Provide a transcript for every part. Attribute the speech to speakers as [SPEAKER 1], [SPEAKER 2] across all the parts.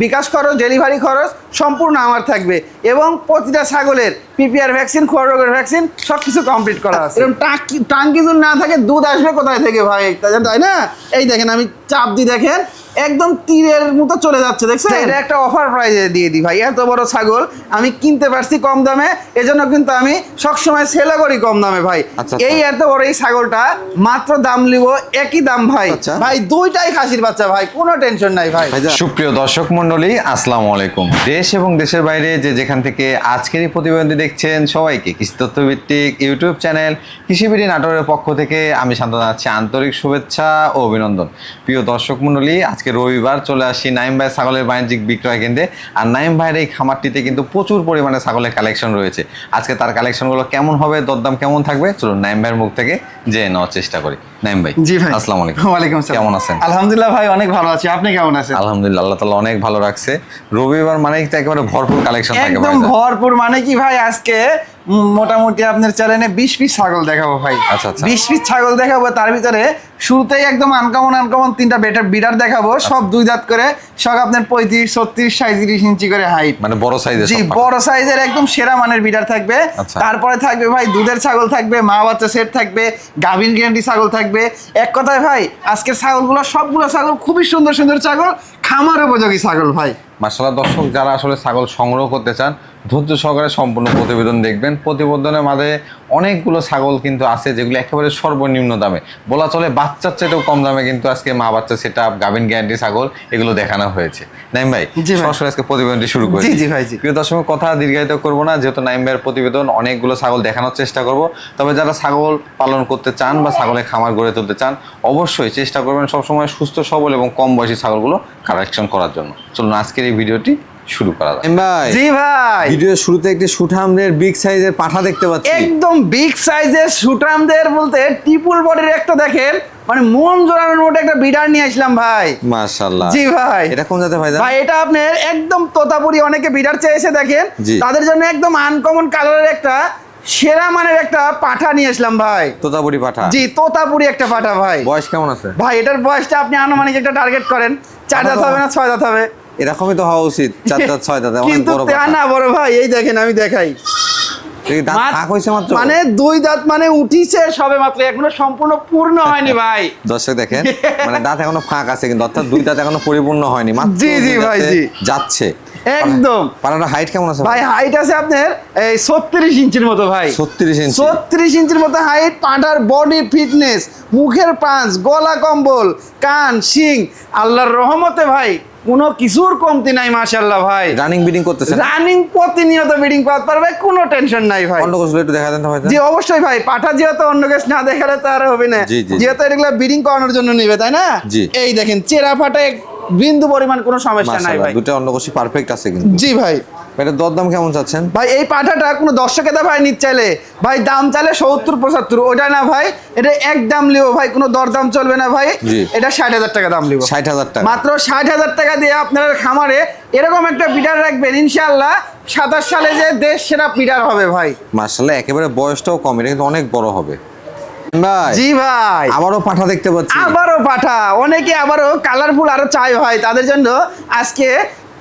[SPEAKER 1] বিকাশ খরচ, ডেলিভারি খরচ সম্পূর্ণ আমার থাকবে এবং প্রতিটা ছাগলের পিপিআর ভ্যাকসিন, খোয়া রোগের ভ্যাকসিন সবকিছু কমপ্লিট করা আছে। এরকম টাঙ্কি যদি না থাকে দুধ আসবে কোথায় থেকে ভাই, তাই না? এই দেখেন আমি চাপ দিই, দেখেন একদম তীরের মতো চলে যাচ্ছে, দেখছেন? এটা একটা অফার প্রাইজে দিয়ে দিই ভাই। এত বড় ছাগল আমি কিনতে পারছি কম দামে, এজন্য কিন্তু আমি সবসময় সেল করি কম দামে ভাই। এই এত বড় এই ছাগলটা মাত্র দাম নিব একই দাম ভাই। ভাই দুইটাই খাসির বাচ্চা ভাই, কোনো টেনশন নাই ভাই।
[SPEAKER 2] সুপ্রিয় দর্শক মন্ডলী, আসসালামু আলাইকুম। দেশ এবং দেশের বাইরে যে যেখান থেকে আজকের এই প্রতিবেদনটি দেখছেন, সবাইকে কৃষি তথ্যভিত্তিক ইউটিউব চ্যানেল কৃষিবিডি নাটোরের পক্ষ থেকে আমি শান্ত জানাচ্ছি আন্তরিক শুভেচ্ছা ও অভিনন্দন। প্রিয় দর্শক মন্ডলী, আজকে রবিবার চলে আসি নাইম ভাই ছাগলের বাণিজ্যিক বিক্রয় কেন্দ্রে। আর নাইম ভাইয়ের এই খামারটিতে কিন্তু প্রচুর পরিমাণে ছাগলের কালেকশন রয়েছে। আজকে তার কালেকশনগুলো কেমন হবে, দরদাম কেমন থাকবে, চলুন নাইম ভাইয়ের মুখ থেকে জেনে নেওয়ার চেষ্টা করি। নাইম ভাই,
[SPEAKER 1] জি ভাই,
[SPEAKER 2] আসসালামু আলাইকুম।
[SPEAKER 1] ওয়ালাইকুম আসসালাম।
[SPEAKER 2] কেমন আছেন?
[SPEAKER 1] আলহামদুলিল্লাহ ভাই, অনেক ভালো আছি। আপনি কেমন আছেন?
[SPEAKER 2] আলহামদুলিল্লাহ, আল্লাহ তাআলা অনেক ভালো রাখছে। রবিবার মানে তো একেবারে ভরপুর কালেকশন থাকে ভাই।
[SPEAKER 1] একদম ভরপুর মানে কি ভাই, আজকে মোটামুটি আপনার চ্যানেলে 20 পিস ছাগল দেখাবো ভাই।
[SPEAKER 2] আচ্ছা আচ্ছা,
[SPEAKER 1] 20 পিস ছাগল দেখাবো। তার ভিতরে শুরুতেই একদম আনকমন তিনটা বিডার দেখাবো, সব দুই দাঁত করে, সব আপনার 35, 36, 37 ইঞ্চি করে হাইট,
[SPEAKER 2] মানে বড় সাইজের।
[SPEAKER 1] জি, বড় সাইজের একদম সেরা মানের বিডার থাকবে। তারপরে থাকবে ভাই দুধের ছাগল থাকবে, মা বাচ্চা সেট থাকবে, গাভিন গ্যারান্টি ছাগল থাকবে। এক কথায় ভাই আজকের ছাগলগুলো সবগুলো ছাগল খুবই সুন্দর সুন্দর ছাগল, খামার উপযোগী ছাগল ভাই।
[SPEAKER 2] মাশাআল্লাহ, দর্শক যারা আসলে ছাগল সংগ্রহ করতে চান ধৈর্য সহকারে সম্পূর্ণ প্রতিবেদন দেখবেন। প্রতিবেদনের মাঝে অনেকগুলো ছাগল কিন্তু আছে যেগুলো একেবারে সর্বনিম্ন দামে, বলা চলে বাচ্চার চেয়েও কম দামে কিন্তু আজকে মা বাচ্চা সেট আপ, গাভিন গ্যারান্টি ছাগল এগুলো দেখানো হয়েছে। নাইম ভাই, সরাসরি আজকে প্রতিবেদনটি শুরু করি।
[SPEAKER 1] জি ভাই, জি।
[SPEAKER 2] প্রিয় দর্শক, কথা দীর্ঘায়িত করবো না, যেহেতু নাইম ভাইয়ের প্রতিবেদন, অনেকগুলো ছাগল দেখানোর চেষ্টা করব। তবে যারা ছাগল পালন করতে চান বা ছাগলের খামার গড়ে তুলতে চান, অবশ্যই চেষ্টা করবেন সবসময় সুস্থ সবল এবং কম বয়সী ছাগলগুলো কালেকশন করার জন্য। চলুন আজকের এই ভিডিওটি শুরু করা যাক।
[SPEAKER 1] ভাই, জি ভাই,
[SPEAKER 2] ভিডিওর শুরুতে একটি সুঠামদের বিগ সাইজের পাঠা দেখতে পাচ্ছি।
[SPEAKER 1] একদম বিগ সাইজের সুঠামদের বলতে ট্রিপল বডির একটা, দেখেন মানে মন জোড়ানোর মতো একটা বিডার নিয়ে আসলাম ভাই।
[SPEAKER 2] মাশাআল্লাহ,
[SPEAKER 1] জি ভাই।
[SPEAKER 2] এটা কোন জাতের ভাই?
[SPEAKER 1] ভাই এটা আপনার একদম তোতাপুরি, অনেকে বিডার চেয়েছে, দেখেন তাদের জন্য একদম আনকমন কালারের একটা সেরা মানের একটা পাঠা নিয়ে আসলাম ভাই।
[SPEAKER 2] তোতাপুরি পাঠা? জি,
[SPEAKER 1] তোতাপুরি একটা পাঠা ভাই।
[SPEAKER 2] বয়স কেমন আছে
[SPEAKER 1] ভাই? এটার বয়সটা আপনি আনুমানিক একটা টার্গেট করেন, 4 দাঁত হবে না 6 দাঁত হবে?
[SPEAKER 2] এরকমই তো হওয়া উচিত, 4 দাঁত 6 দাঁত।
[SPEAKER 1] কিন্তু তা না বড় ভাই, এই দেখেন আমি দেখাই, মানে 2 দাঁত মানে উঠিছে সবে মাত্র, এখনো সম্পূর্ণ পূর্ণ হয়নি ভাই।
[SPEAKER 2] দর্শক দেখেন, মানে দাঁত এখনো ফাঁক আছে, কিন্তু অর্থাৎ 2 দাঁত এখনো পরিপূর্ণ হয়নি, মাত্র
[SPEAKER 1] জি জি ভাই, জি
[SPEAKER 2] যাচ্ছে
[SPEAKER 1] একদম।
[SPEAKER 2] পানাটা হাইট কেমন আছে
[SPEAKER 1] ভাই? হাইট আছে আপনার এই 36 ইঞ্চির মতো ভাই। 36 ইঞ্চির মতো হাইট। পাঁঠার বডি ফিটনেস, মুখের পাঁচ, গলা কম্বল, কান, শিং, আল্লাহর রহমতে ভাই কোনো কিছুর কমতি নাই মাশাআল্লাহ ভাই।
[SPEAKER 2] রানিং বিডিং করতেছে?
[SPEAKER 1] রানিং প্রতিনিয়ত বিডিং করতে পারবে, কোনো টেনশন নাই ভাই।
[SPEAKER 2] অন্য কিছু একটু দেখা দেন ভাই।
[SPEAKER 1] জি অবশ্যই ভাই, পাঠা যেহেতু অন্য কেস না দেখালে তো আর হবে না, যেহেতু এগুলা বিডিং করানোর জন্য নিবে, তাই না? এই দেখেন চেরা ফাটে বিন্দু পরিমাণ কোনো সমস্যা নাই ভাই।
[SPEAKER 2] দুটো অন্নকোষী পারফেক্ট আছে কিন্তু।
[SPEAKER 1] জি ভাই।
[SPEAKER 2] এটা দরদাম কেমন চাচ্ছেন
[SPEAKER 1] ভাই? এই পাঠাটা কোনো দর্শকে দা ভাই নিতে চাইলে ভাই দাম চাইলে 70-75, ওটা না ভাই, এটা এক দাম লিও ভাই, কোনো দরদাম চলবে না ভাই। এটা 60,000 টাকা দাম লিও।
[SPEAKER 2] 60,000 টাকা?
[SPEAKER 1] মাত্র 60,000 টাকা দিয়ে আপনার খামারে এরকম একটা বিডার রাখবেন, ইনশাআল্লাহ 27 সালে যে দেশ সেরা বিডার হবে ভাই।
[SPEAKER 2] মাশাআল্লাহ, একেবারে বয়সটাও কম, এটা কিন্তু অনেক বড় হবে ভাই।
[SPEAKER 1] জি ভাই,
[SPEAKER 2] আবারও পাঠা দেখতে পাচ্ছি।
[SPEAKER 1] আবারও পাঠা, অনেকে আবারও কালারফুল আরো চাই ভাই, তাদের জন্য আজকে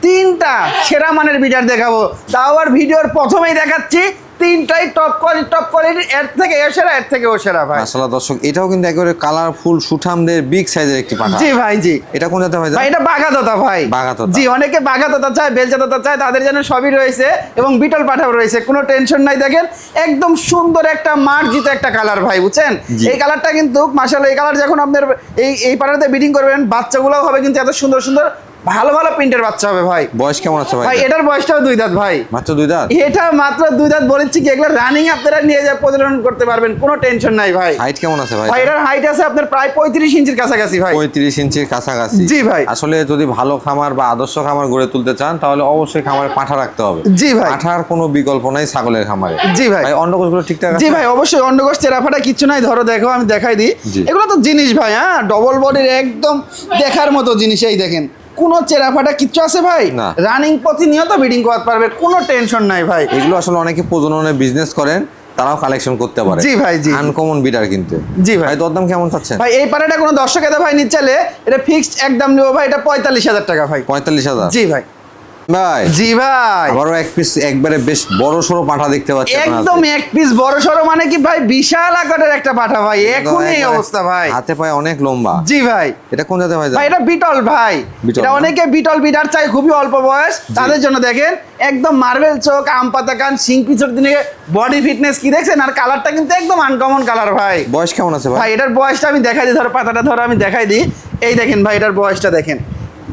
[SPEAKER 1] 3টা সেরা মানের বিডার দেখাবো। তাও আর ভিডিওর প্রথমেই দেখাচ্ছি 3টাই টপ কোয়ালিটি, এর থেকে এ সেরা, এর থেকে ও সেরা ভাই।
[SPEAKER 2] মাশাআল্লাহ দর্শক, এটাও কিন্তু একেবারে কালারফুল সুঠামদের বিগ সাইজের একটি পাঠা।
[SPEAKER 1] জি ভাই, জি।
[SPEAKER 2] এটা কোন জাতের ভাই?
[SPEAKER 1] ভাই এটা বাঘাতোতা ভাই।
[SPEAKER 2] বাঘাতোতা? জি,
[SPEAKER 1] অনেকে বাঘাতোতা চায়, বেলচাতোতা চায়, তাদের জন্য সবই রয়েছে এবং বিটল পাঠাও রয়েছে, কোনো টেনশন নাই। দেখেন একদম সুন্দর একটা মার্জিত একটা কালার ভাই, বুঝছেন? এই কালারটা কিন্তু মাশাআল্লাহ, এই কালার যখন আপনার এই পাঠাতে বিডিং করবেন, বাচ্চাগুলোও হবে কিন্তু এত সুন্দর সুন্দর ভালো ভালো প্রিন্টের বাচ্চা হবে ভাই।
[SPEAKER 2] বয়স কেমন আছে ভাই?
[SPEAKER 1] ভাই এটার বয়সটাও 2 দাঁত ভাই।
[SPEAKER 2] মাত্র 2 দাঁত?
[SPEAKER 1] এটা মাত্র 2 দাঁত বলেছি কি, এগুলো রানিং আপনারা নিয়ে যা প্রজনন করতে পারবেন, কোনো টেনশন নাই ভাই।
[SPEAKER 2] হাইট কেমন আছে ভাই?
[SPEAKER 1] ভাই এটার হাইট আছে আপনার প্রায় 35 ইঞ্চির কাছাকাছি ভাই।
[SPEAKER 2] 35 ইঞ্চির কাছাকাছি?
[SPEAKER 1] জি ভাই।
[SPEAKER 2] আসলে যদি ভালো খামার বা আদর্শ খামার গড়ে তুলতে চান, তাহলে অবশ্যই খামারে পাঠা রাখতে হবে।
[SPEAKER 1] জি ভাই।
[SPEAKER 2] পাঠার কোনো বিকল্প নাই ছাগলের খামারে।
[SPEAKER 1] জি ভাই।
[SPEAKER 2] ভাই অন্ডকোষগুলো ঠিকঠাক আছে?
[SPEAKER 1] জি ভাই অবশ্যই, অন্ডকোষ চেরাফাটা কিচ্ছু নাই, ধরো দেখো আমি দেখাই দিই। এগুলো তো জিনিস ভাই, হ্যাঁ ডবল বডির একদম দেখার মতো জিনিস। এই দেখেন কোনো চেরাফাটা কিচ্ছু আছে ভাই?
[SPEAKER 2] না।
[SPEAKER 1] রানিং প্রতিনিয়ত বিডিং করতে পারবে, কোনো টেনশন নাই ভাই।
[SPEAKER 2] এগুলো আসলে অনেকে প্রজননের বিজনেস করেন, তারাও কালেকশন করতে পারে।
[SPEAKER 1] জি ভাই, জি।
[SPEAKER 2] আনকমন বিটার কিন্তু।
[SPEAKER 1] জি ভাই।
[SPEAKER 2] ভাই দরদাম কেমন চাচ্ছেন?
[SPEAKER 1] ভাই এই পাটাটা কোনো দর্শক এদা ভাই নিতে চাইলে এটা ফিক্সড একদম নিব ভাই, এটা 45,000 টাকা ভাই।
[SPEAKER 2] 45,000?
[SPEAKER 1] জি ভাই।
[SPEAKER 2] ভাই
[SPEAKER 1] জি ভাই,
[SPEAKER 2] আবারও এক পিস একবারে বেশ বড় সড়ো পাঠা দেখতে পাচ্ছি আপনার হাতে।
[SPEAKER 1] একদম এক পিস বড় সড়ো মানে কি ভাই, বিশাল আকারের একটা পাঠা ভাই, এখন এই
[SPEAKER 2] একবারে
[SPEAKER 1] অবস্থা ভাই।
[SPEAKER 2] হাতে পায়ে অনেক লম্বা।
[SPEAKER 1] জি ভাই।
[SPEAKER 2] এটা কোন জাতের ভাই?
[SPEAKER 1] ভাই এটা বিটল ভাই।
[SPEAKER 2] বিটল
[SPEAKER 1] এটা
[SPEAKER 2] না?
[SPEAKER 1] অনেকে বিটল বিটার চাই, খুবই অল্প বয়স তাদের জন্য। দেখেন একদম মার্বেল চোখ, আম পাতা কান, সিং পিছর দিনে বডি ফিটনেস কি দেখছেন, আর কালারটা কিন্তু একদম আনকমন কালার ভাই।
[SPEAKER 2] বয়স কেমন আছে ভাই?
[SPEAKER 1] ভাই এটার বয়সটা আমি দেখাই দিই, ধরো পাতাটা ধরো আমি দেখাই দিই। এই দেখেন ভাই এটার বয়সটা দেখেন,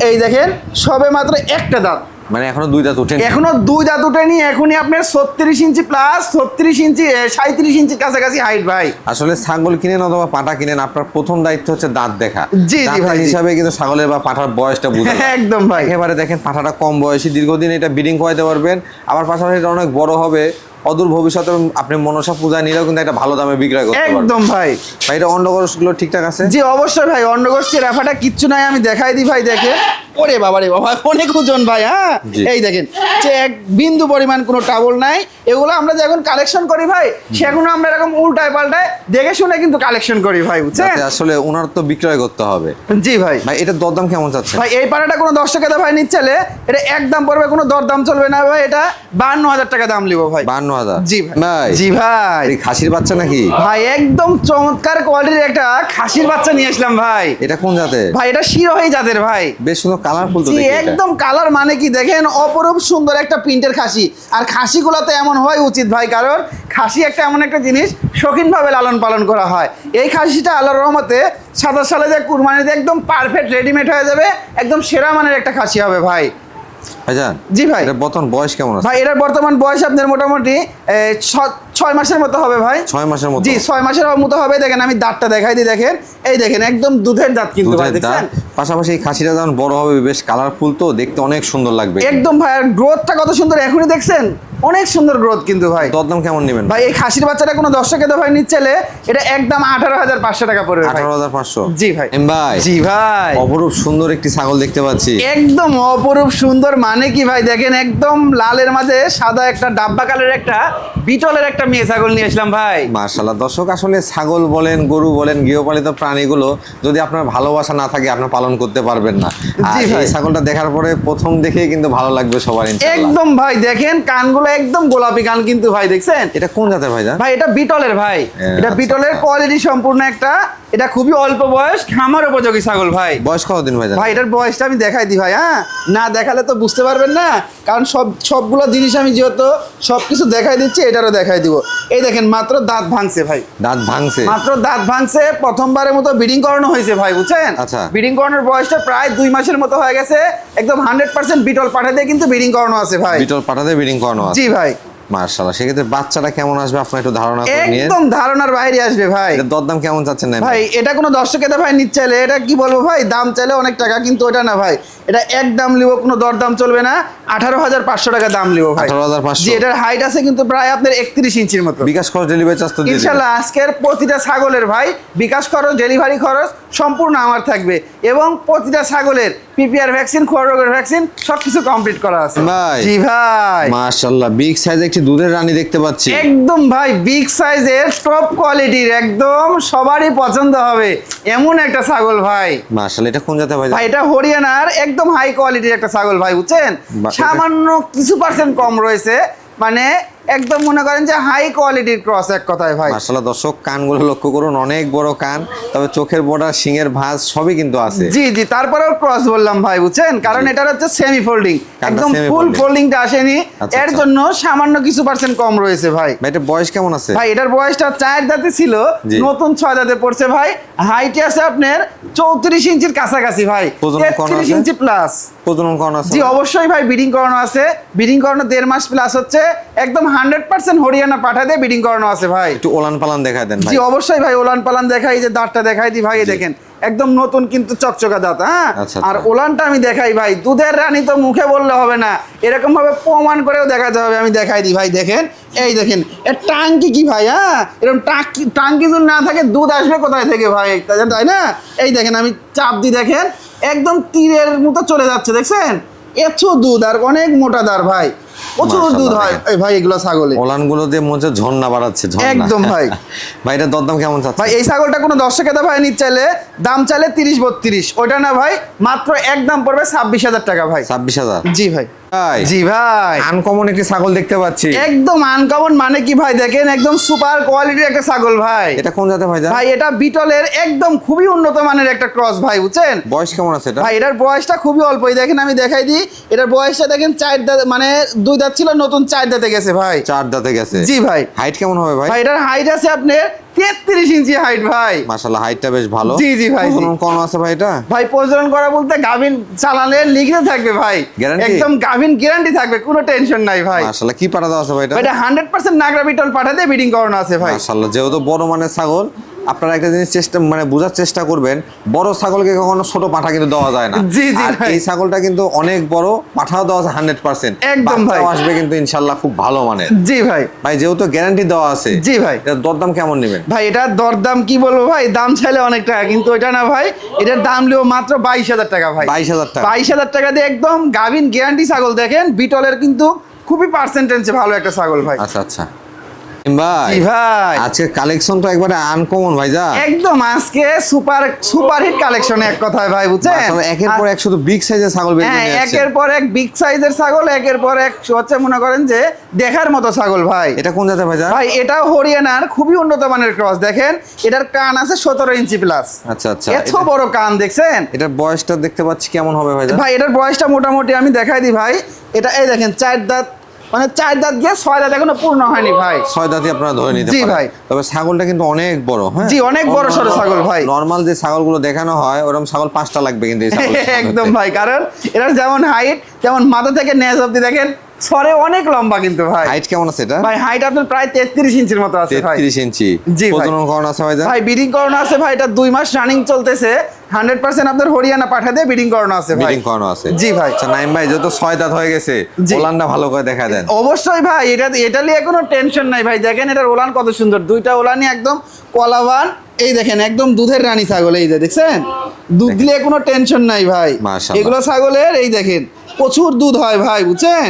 [SPEAKER 1] এই দেখেন সবে মাত্র একটা দাঁত,
[SPEAKER 2] মানে এখনো 2 দাঁত ওঠেনি।
[SPEAKER 1] এখনো 2 দাঁত উঠেনি। এখনই আপনার 36 ইঞ্চি প্লাস, 36 ইঞ্চি 37 ইঞ্চির কাছাকাছি হাইট ভাই।
[SPEAKER 2] আসলে ছাগল কিনেন অথবা পাঠা কিনেন, আপনার প্রথম দায়িত্ব হচ্ছে দাঁত দেখা।
[SPEAKER 1] জি, জি
[SPEAKER 2] দাঁতের
[SPEAKER 1] ভাই, জি।
[SPEAKER 2] হিসাবে কিন্তু ছাগলের বা পাঠার বয়সটা বোঝা যায়।
[SPEAKER 1] একদম ভাই।
[SPEAKER 2] একেবারে দেখেন পাঠাটা কম বয়সী, দীর্ঘদিন এটা ব্রিডিং করাইতে পারবেন। আবার পাশাপাশি এটা অনেক বড় হবে, অদূর ভবিষ্যতে আপনি মনসা পূজা নিলেও কিন্তু একটা ভালো দামে বিক্রয় করতে পারবেন।
[SPEAKER 1] একদম ভাই।
[SPEAKER 2] ভাই এটা অন্ডকোষগুলো ঠিকঠাক আছে?
[SPEAKER 1] জি অবশ্যই ভাই, অন্ডকোষ রাফাটা কিচ্ছু নাই, আমি দেখাই দিই ভাই। দেখেন ওরে বাবা রে বাবা, অনেক ওজন ভাই। হ্যাঁ
[SPEAKER 2] জি।
[SPEAKER 1] এই দেখেন যে এক বিন্দু পরিমাণ কোনো টাবল নাই। এগুলো আমরা যখন কালেকশন করি ভাই, সেগুলো আমরা এরকম উল্টায় পাল্টায় দেখে শুনে কিন্তু কালেকশন করি ভাই, বুঝছেন?
[SPEAKER 2] যাতে আসলে ওনার তো বিক্রয় করতে হবে।
[SPEAKER 1] জি ভাই।
[SPEAKER 2] ভাই এটা দরদাম কেমন চাচ্ছে?
[SPEAKER 1] ভাই এই পাড়াটা কোনো দর্শক এদা ভাই নিতে চাইলে এটা একদম পড়বে, কোনো দরদাম চলবে না ভাই। এটা 52,000 টাকা দাম লিবো ভাই।
[SPEAKER 2] 52,000?
[SPEAKER 1] জি ভাই।
[SPEAKER 2] ভাই
[SPEAKER 1] জি ভাই।
[SPEAKER 2] এই খাসির বাচ্চা নাকি?
[SPEAKER 1] ভাই একদম চমৎকার কোয়ালিটির একটা খাসির বাচ্চা নিয়ে আসলাম ভাই।
[SPEAKER 2] এটা কোন জাতের?
[SPEAKER 1] ভাই এটা শিরোহী জাতের ভাই।
[SPEAKER 2] বেশ সুন্দর কালারফুল তো
[SPEAKER 1] জি
[SPEAKER 2] দেখি এটা।
[SPEAKER 1] একদম কালার মানে কি দেখেন, অপরূপ সুন্দর একটা প্রিন্টের খাসি। আর খাসিগুলো তো এমন হওয়াই উচিত ভাই, কারণ খাসি একটা এমন একটা জিনিস শৌখিনভাবে লালন পালন করা হয়। এই খাসিটা আল্লাহর রহমতে 27 সালে যে কুরবানিতে একদম পারফেক্ট রেডিমেড হয়ে যাবে, একদম সেরা মানের একটা খাসি হবে ভাই।
[SPEAKER 2] ভাইজান
[SPEAKER 1] জি ভাই।
[SPEAKER 2] এটা বর্তমান বয়স কেমন আছে?
[SPEAKER 1] ভাই এটার বর্তমান বয়স আপনার মোটামুটি 6 মাসের মতো হবে ভাই।
[SPEAKER 2] 6 মাসের মতো?
[SPEAKER 1] জি 6 মাসের মতো হবে। দেখেন আমি দাঁতটা দেখাই দিই, দেখেন এই দেখেন একদম দুধের দাঁত কিন্তু ভাই,
[SPEAKER 2] দুধের দাঁত।
[SPEAKER 1] দেখছেন?
[SPEAKER 2] পাশাপাশি এই খাসিটা যখন বড় হবে বেশ কালারফুল তো দেখতে অনেক সুন্দর লাগবে।
[SPEAKER 1] একদম ভাই, আর গ্রোথটা কত সুন্দর এখনই দেখছেন, অনেক সুন্দর গ্রোথ কিন্তু ভাই।
[SPEAKER 2] দরদাম কেমন নেবেন
[SPEAKER 1] ভাই এই খাসির বাচ্চাটা কোনো দর্শকে তো ভাই নিতে চাইলে এটা একদম 18,500 টাকা পড়বে ভাই।
[SPEAKER 2] 18,500?
[SPEAKER 1] জি ভাই।
[SPEAKER 2] ভাই
[SPEAKER 1] জি ভাই।
[SPEAKER 2] অপরূপ সুন্দর একটি ছাগল দেখতে পাচ্ছি।
[SPEAKER 1] একদম অপরূপ সুন্দর মানে কি ভাই, দেখেন একদম লালের মাঝে সাদা একটা ডাব্বা কালারের একটা বিটলের একটা মেয়ে ছাগল নিয়ে আসলাম ভাই।
[SPEAKER 2] মাশাআল্লাহ। দর্শক আসলে ছাগল বলেন, গরু বলেন, গৃহপালিত প্রাণীগুলো যদি আপনার ভালোবাসা না থাকে আপনি পালন করতে পারবেন না। আর
[SPEAKER 1] জি ভাই।
[SPEAKER 2] এই ছাগলটা দেখার পরে প্রথম দেখেই কিন্তু ভালো লাগবে সবার ইনশাআল্লাহ।
[SPEAKER 1] একদম ভাই, দেখেন কানগুলো একদম গোলাপি কান কিন্তু ভাই, দেখছেন?
[SPEAKER 2] এটা কোন জাতের ভাইজান?
[SPEAKER 1] ভাই এটা বিটলের ভাই। এটা
[SPEAKER 2] আচ্ছা,
[SPEAKER 1] বিটলের
[SPEAKER 2] আচ্ছা।
[SPEAKER 1] কোয়ালিটি সম্পূর্ণ একটা, এটা খুবই অল্প বয়স খামার উপযোগী ছাগল ভাই।
[SPEAKER 2] বয়স কতদিন ভাইজান?
[SPEAKER 1] ভাই এটার বয়সটা আমি দেখাই দিই ভাই। হ্যাঁ না দেখালে তো বুঝতে পারবেন না, কারণ সবগুলো জিনিস আমি যেহেতু সবকিছু দেখাই দিচ্ছি, এটারও দেখাই দিব। এই দেখেন মাত্র দাঁত ভাঙছে ভাই,
[SPEAKER 2] দাঁত ভাঙছে?
[SPEAKER 1] মাত্র দাঁত ভাঙছে। প্রথমবারের মতো ব্রিডিং করানো হয়েছে ভাই, বুঝছেন?
[SPEAKER 2] আচ্ছা।
[SPEAKER 1] ব্রিডিং করানোর বয়সটা প্রায় 2 মাসের মতো হয়ে গেছে। একদম 100% বিটল পাঠা দিয়ে কিন্তু ব্রিডিং করানো আছে ভাই।
[SPEAKER 2] বিটল পাঠাতে ব্রিডিং করানো আছে?
[SPEAKER 1] জি ভাই।
[SPEAKER 2] মাশাআল্লাহ। সেক্ষেত্রে বাচ্চাটা কেমন আসবে আপনার একটু ধারণা করে নিয়ে।
[SPEAKER 1] একদম ধারণার বাইরে আসবে ভাই।
[SPEAKER 2] এটা দরদাম কেমন চাচ্ছেন না
[SPEAKER 1] ভাই এটা কোনো দর্শকে ভাই নিচ্ছে চাইলে এটা কি বলবো ভাই, দাম চাইলে অনেক টাকা, কিন্তু ওটা না ভাই, এটা এক দাম লিব, কোনো দরদাম চলবে না। 18,500 টাকা দাম লিব ভাই।
[SPEAKER 2] 18,500?
[SPEAKER 1] জি এটার হাইট আছে কিন্তু প্রায় আপনার 31 ইঞ্চির মতো।
[SPEAKER 2] বিকাশ খরচ ডেলিভারি চার্জ তো দিয়ে দিবেন?
[SPEAKER 1] ইনশাল্লাহ আজকের প্রতিটা ছাগলের ভাই বিকাশ খরচ, ডেলিভারি খরচ সম্পূর্ণ আমার থাকবে, এবং প্রতিটা ছাগলের পিপিআর ভ্যাকসিন, খোয়া রোগের ভ্যাকসিন সবকিছু কমপ্লিট করা আছে
[SPEAKER 2] ভাই।
[SPEAKER 1] জি ভাই।
[SPEAKER 2] মাশাআল্লাহ বিগ সাইজে একটি দুধের রানী দেখতে পাচ্ছি।
[SPEAKER 1] একদম ভাই বিগ সাইজের টপ কোয়ালিটির, একদম সবারই পছন্দ হবে এমন একটা ছাগল ভাই।
[SPEAKER 2] মাশাআল্লাহ। এটা কোন জাতের ভাই?
[SPEAKER 1] ভাই এটা হরিয়ানার একদম হাই কোয়ালিটির একটা ছাগল ভাই, বুঝছেন?
[SPEAKER 2] এটা-
[SPEAKER 1] সামান্য কিছু পার্সেন্ট কম রয়েছে, মানে একদম মনে করেন যে হাই কোয়ালিটির ক্রস এক কথায় ভাই।
[SPEAKER 2] মাশাআল্লাহ। দর্শক কানগুলো লক্ষ্য করুন, অনেক বড় কান, তবে চোখের বর্ডার, শিঙের ভাঁজ সবই কিন্তু আছে।
[SPEAKER 1] জি জি, তারপরেও ক্রস বললাম ভাই, বুঝছেন? কারণ এটার হচ্ছে সেমি ফোল্ডিং,
[SPEAKER 2] কানটা
[SPEAKER 1] একদম
[SPEAKER 2] semi
[SPEAKER 1] ফুল
[SPEAKER 2] folding।
[SPEAKER 1] ফোল্ডিংটা আসেনি,
[SPEAKER 2] আচ্ছা,
[SPEAKER 1] এর
[SPEAKER 2] আচ্ছা।
[SPEAKER 1] জন্য সামান্য কিছু পার্সেন্ট কম রয়েছে ভাই।
[SPEAKER 2] ভাই এটা বয়স কেমন আছে?
[SPEAKER 1] ভাই এটার বয়সটা 4 দাঁতে ছিল,
[SPEAKER 2] জি।
[SPEAKER 1] নতুন 6 দাঁতে পড়ছে ভাই। হাইটে আছে আপনার 34 ইঞ্চির কাছাকাছি ভাই,
[SPEAKER 2] প্রজনন করানো
[SPEAKER 1] 33
[SPEAKER 2] আছে?
[SPEAKER 1] ইঞ্চি প্লাস।
[SPEAKER 2] প্রজনন করানো আছে?
[SPEAKER 1] জি অবশ্যই ভাই, ব্রিডিং করানো আছে। ব্রিডিং করানো 1.5 মাস প্লাস হচ্ছে, একদম 100% হরিয়ানা পাঠা দিয়ে ব্রিডিং করানো আছে ভাই।
[SPEAKER 2] একটু ওলান পালান দেখায় দেন ভাই।
[SPEAKER 1] জি অবশ্যই ভাই, ওলান পালান দেখাই, যে দাঁতটা দেখাই দি ভাই, এই দেখেন একদম নতুন কিন্তু চকচকা দাঁত। হ্যাঁ
[SPEAKER 2] আচ্ছা,
[SPEAKER 1] আর
[SPEAKER 2] আচ্ছা।
[SPEAKER 1] ওলানটা আমি দেখাই ভাই, দুধের রানী তো মুখে বললে হবে না, এরকম ভাবে প্রমাণ করেও দেখাতে হবে। আমি দেখাই দিই ভাই, দেখেন এই দেখেন এর টাঙ্কি কি ভাই। হ্যাঁ এরকম টাঙ্কি যদি না থাকে দুধ আসবে কোথায় থেকে ভাই, তাই না? এই দেখেন আমি চাপ দিই, দেখেন একদম তীরের মতো চলে যাচ্ছে, দেখছেন? এত দুধ আর অনেক মোটা দার ভাই। প্রচুর
[SPEAKER 2] মাশাআল্লাহ,
[SPEAKER 1] দুধ হয়
[SPEAKER 2] দেখেন।
[SPEAKER 1] এই ভাই এগুলো ছাগলে।
[SPEAKER 2] ওলানগুলো দিয়ে মনে হচ্ছে ঝর্ণা বাড়াচ্ছে, ঝর্ণা।
[SPEAKER 1] একদম ভাই।
[SPEAKER 2] ভাই এটা দরদাম কেমন চাচ্ছে?
[SPEAKER 1] ভাই এই ছাগলটা কোনো দর্শক এটা ভাই নিতে চাইলে দাম চাইলে 30-32, ওইটা না ভাই মাত্র একদম পড়বে 26,000 টাকা ভাই।
[SPEAKER 2] 26,000?
[SPEAKER 1] জি ভাই।
[SPEAKER 2] ভাই
[SPEAKER 1] জি ভাই,
[SPEAKER 2] আনকমন একটি ছাগল দেখতে পাচ্ছি।
[SPEAKER 1] একদম আনকমন মানে কি ভাই, দেখেন একদম সুপার কোয়ালিটির একটা ছাগল ভাই।
[SPEAKER 2] এটা কোন জাতের ভাই?
[SPEAKER 1] ভাই এটা বিটলের একদম খুবই উন্নত মানের একটা ক্রস ভাই, বুঝছেন?
[SPEAKER 2] বয়স কেমন আছে এটা?
[SPEAKER 1] ভাই এটার বয়সটা খুবই অল্প, এই দেখেন আমি দেখাই দিই, এটার বয়সটা দেখেন 4 দাঁত, মানে 2 দাঁত ছিল, নতুন 4 দাঁতে গেছে ভাই।
[SPEAKER 2] 4 দাঁতে গেছে?
[SPEAKER 1] জি ভাই।
[SPEAKER 2] হাইট কেমন হবে ভাই?
[SPEAKER 1] ভাই এটার হাইট আছে আপনার 33 ইঞ্চি হাইট ভাই।
[SPEAKER 2] মাশাআল্লাহ, হাইটটা বেশ ভালো।
[SPEAKER 1] জি জি ভাই, জি।
[SPEAKER 2] প্রজনন কোন আছে ভাই এটা?
[SPEAKER 1] ভাই প্রজনন করা বলতে গাভিন চালালে লিখিত থাকবে ভাই,
[SPEAKER 2] Guarantee?
[SPEAKER 1] একদম গাভিন গ্যারান্টি থাকবে, কোনো টেনশন নাই ভাই।
[SPEAKER 2] মাশাআল্লাহ, কি পাঠা দেওয়া আছে ভাই এটা?
[SPEAKER 1] ভাই এটা 100% নাগরা বিটল পাঠাতে ব্রিডিং করানো আছে ভাই।
[SPEAKER 2] মাশাআল্লাহ, যেহেতু বড় মানের ছাগল, আপনারা একটা জিনিস বোঝার চেষ্টা করবেন, বড় ছাগলকে কখনো ছোট পাঠা কিন্তু দেওয়া যায় না।
[SPEAKER 1] জি জি
[SPEAKER 2] আর
[SPEAKER 1] ভাই।
[SPEAKER 2] এই ছাগলটা কিন্তু অনেক বড়, পাঠাও দেওয়া আছে 100%।
[SPEAKER 1] একদম ভাই।
[SPEAKER 2] বাচ্চাও আসবে কিন্তু ইনশাআল্লাহ খুব ভালো মানের।
[SPEAKER 1] জি ভাই।
[SPEAKER 2] ভাই যেহেতু গ্যারান্টি দেওয়া আছে,
[SPEAKER 1] জি ভাই।
[SPEAKER 2] এটার দরদাম কেমন নেবেন?
[SPEAKER 1] ভাই এটার দরদাম কি বলবো ভাই, দাম চাইলে অনেক টাকা, কিন্তু ওইটা না ভাই, এটার দাম লিও মাত্র 22,000 টাকা ভাই।
[SPEAKER 2] 22,000 টাকা?
[SPEAKER 1] 22,000 টাকা দিয়ে একদম গাভিন গ্যারান্টি ছাগল, দেখেন বিটলের কিন্তু খুবই পার্সেন্টেজ ভালো একটা ছাগল ভাই।
[SPEAKER 2] আচ্ছা আচ্ছা ভাই,
[SPEAKER 1] জি ভাই।
[SPEAKER 2] আজকে কালেকশন তো একবারে আনকমন ভাই, যা
[SPEAKER 1] একদম আজকে সুপার হিট কালেকশন এক কথায় ভাই, বুঝছেন?
[SPEAKER 2] মাশাআল্লাহ, একের পর এক শুধু বিগ সাইজের ছাগল বের করে
[SPEAKER 1] হ্যাঁ,
[SPEAKER 2] নিয়ে আসছেন।
[SPEAKER 1] একের পর এক বিগ সাইজের ছাগল, একের পর এক হচ্ছে মনে করেন যে দেখার মতো ছাগল ভাই।
[SPEAKER 2] এটা কোন জাতের ভাই? যা
[SPEAKER 1] ভাই এটাও হরিয়ানার খুবই উন্নত মানের ক্রস, দেখেন এটার কান আছে 17 ইঞ্চি প্লাস।
[SPEAKER 2] আচ্ছা আচ্ছা,
[SPEAKER 1] এত বড় কান দেখছেন?
[SPEAKER 2] এটার বয়সটা দেখতে পাচ্ছি কেমন হবে ভাই?
[SPEAKER 1] ভাই এটার বয়সটা মোটামুটি আমি দেখাই দিই ভাই, এটা এই দেখেন 4 দাঁত, মানে 4 দাঁত গিয়ে 6 দাঁত এখনো পূর্ণ হয়নি ভাই।
[SPEAKER 2] 6 দাঁতই আপনারা ধরে নিতে
[SPEAKER 1] জি
[SPEAKER 2] পারেন।
[SPEAKER 1] ভাই।
[SPEAKER 2] তবে ছাগলটা কিন্তু অনেক বড়, হ্যাঁ
[SPEAKER 1] জি, অনেক বড় সড়ো ছাগল ভাই।
[SPEAKER 2] নরমাল যে ছাগলগুলো দেখানো হয় ওরকম ছাগল 5টা লাগবে কিন্তু এই ছাগল।
[SPEAKER 1] একদম ভাই, কারণ এটার যেমন হাইট তেমন মাথা থেকে নেজ অব্দি দেখেন ছড়ে অনেক লম্বা কিন্তু ভাই।
[SPEAKER 2] হাইট কেমন আছে এটা?
[SPEAKER 1] ভাই হাইট আপনার প্রায় 33 ইঞ্চির মতো আছে ভাই।
[SPEAKER 2] 33 ইঞ্চি?
[SPEAKER 1] জি ভাই।
[SPEAKER 2] প্রজনন করানো আছে ভাই?
[SPEAKER 1] ভাই ব্রিডিং করানো আছে ভাই, এটা 2 মাস রানিং চলতেছে, 100% আপনার হরিয়ানা পাঠা দিয়ে ব্রিডিং করানো আছে ভাই।
[SPEAKER 2] ব্রিডিং করানো আছে?
[SPEAKER 1] জি ভাই।
[SPEAKER 2] আচ্ছা নাইম ভাই, যত 6 দাঁত হয়ে গেছে,
[SPEAKER 1] জি।
[SPEAKER 2] ওলানটা ভালো করে দেখা দেন।
[SPEAKER 1] অবশ্যই ভাই, এটা নিয়ে কোনো টেনশন নাই ভাই, দেখেন এটার ওলান কত সুন্দর, দুইটা ওলানই একদম কলাবান, এই দেখেন একদম দুধের রানী ছাগল, এই যে দেখছেন দুধ দিলে কোনো টেনশন নাই ভাই।
[SPEAKER 2] মাশাআল্লাহ।
[SPEAKER 1] এগুলো ছাগলের এই দেখেন প্রচুর দুধ হয় ভাই, বুঝছেন?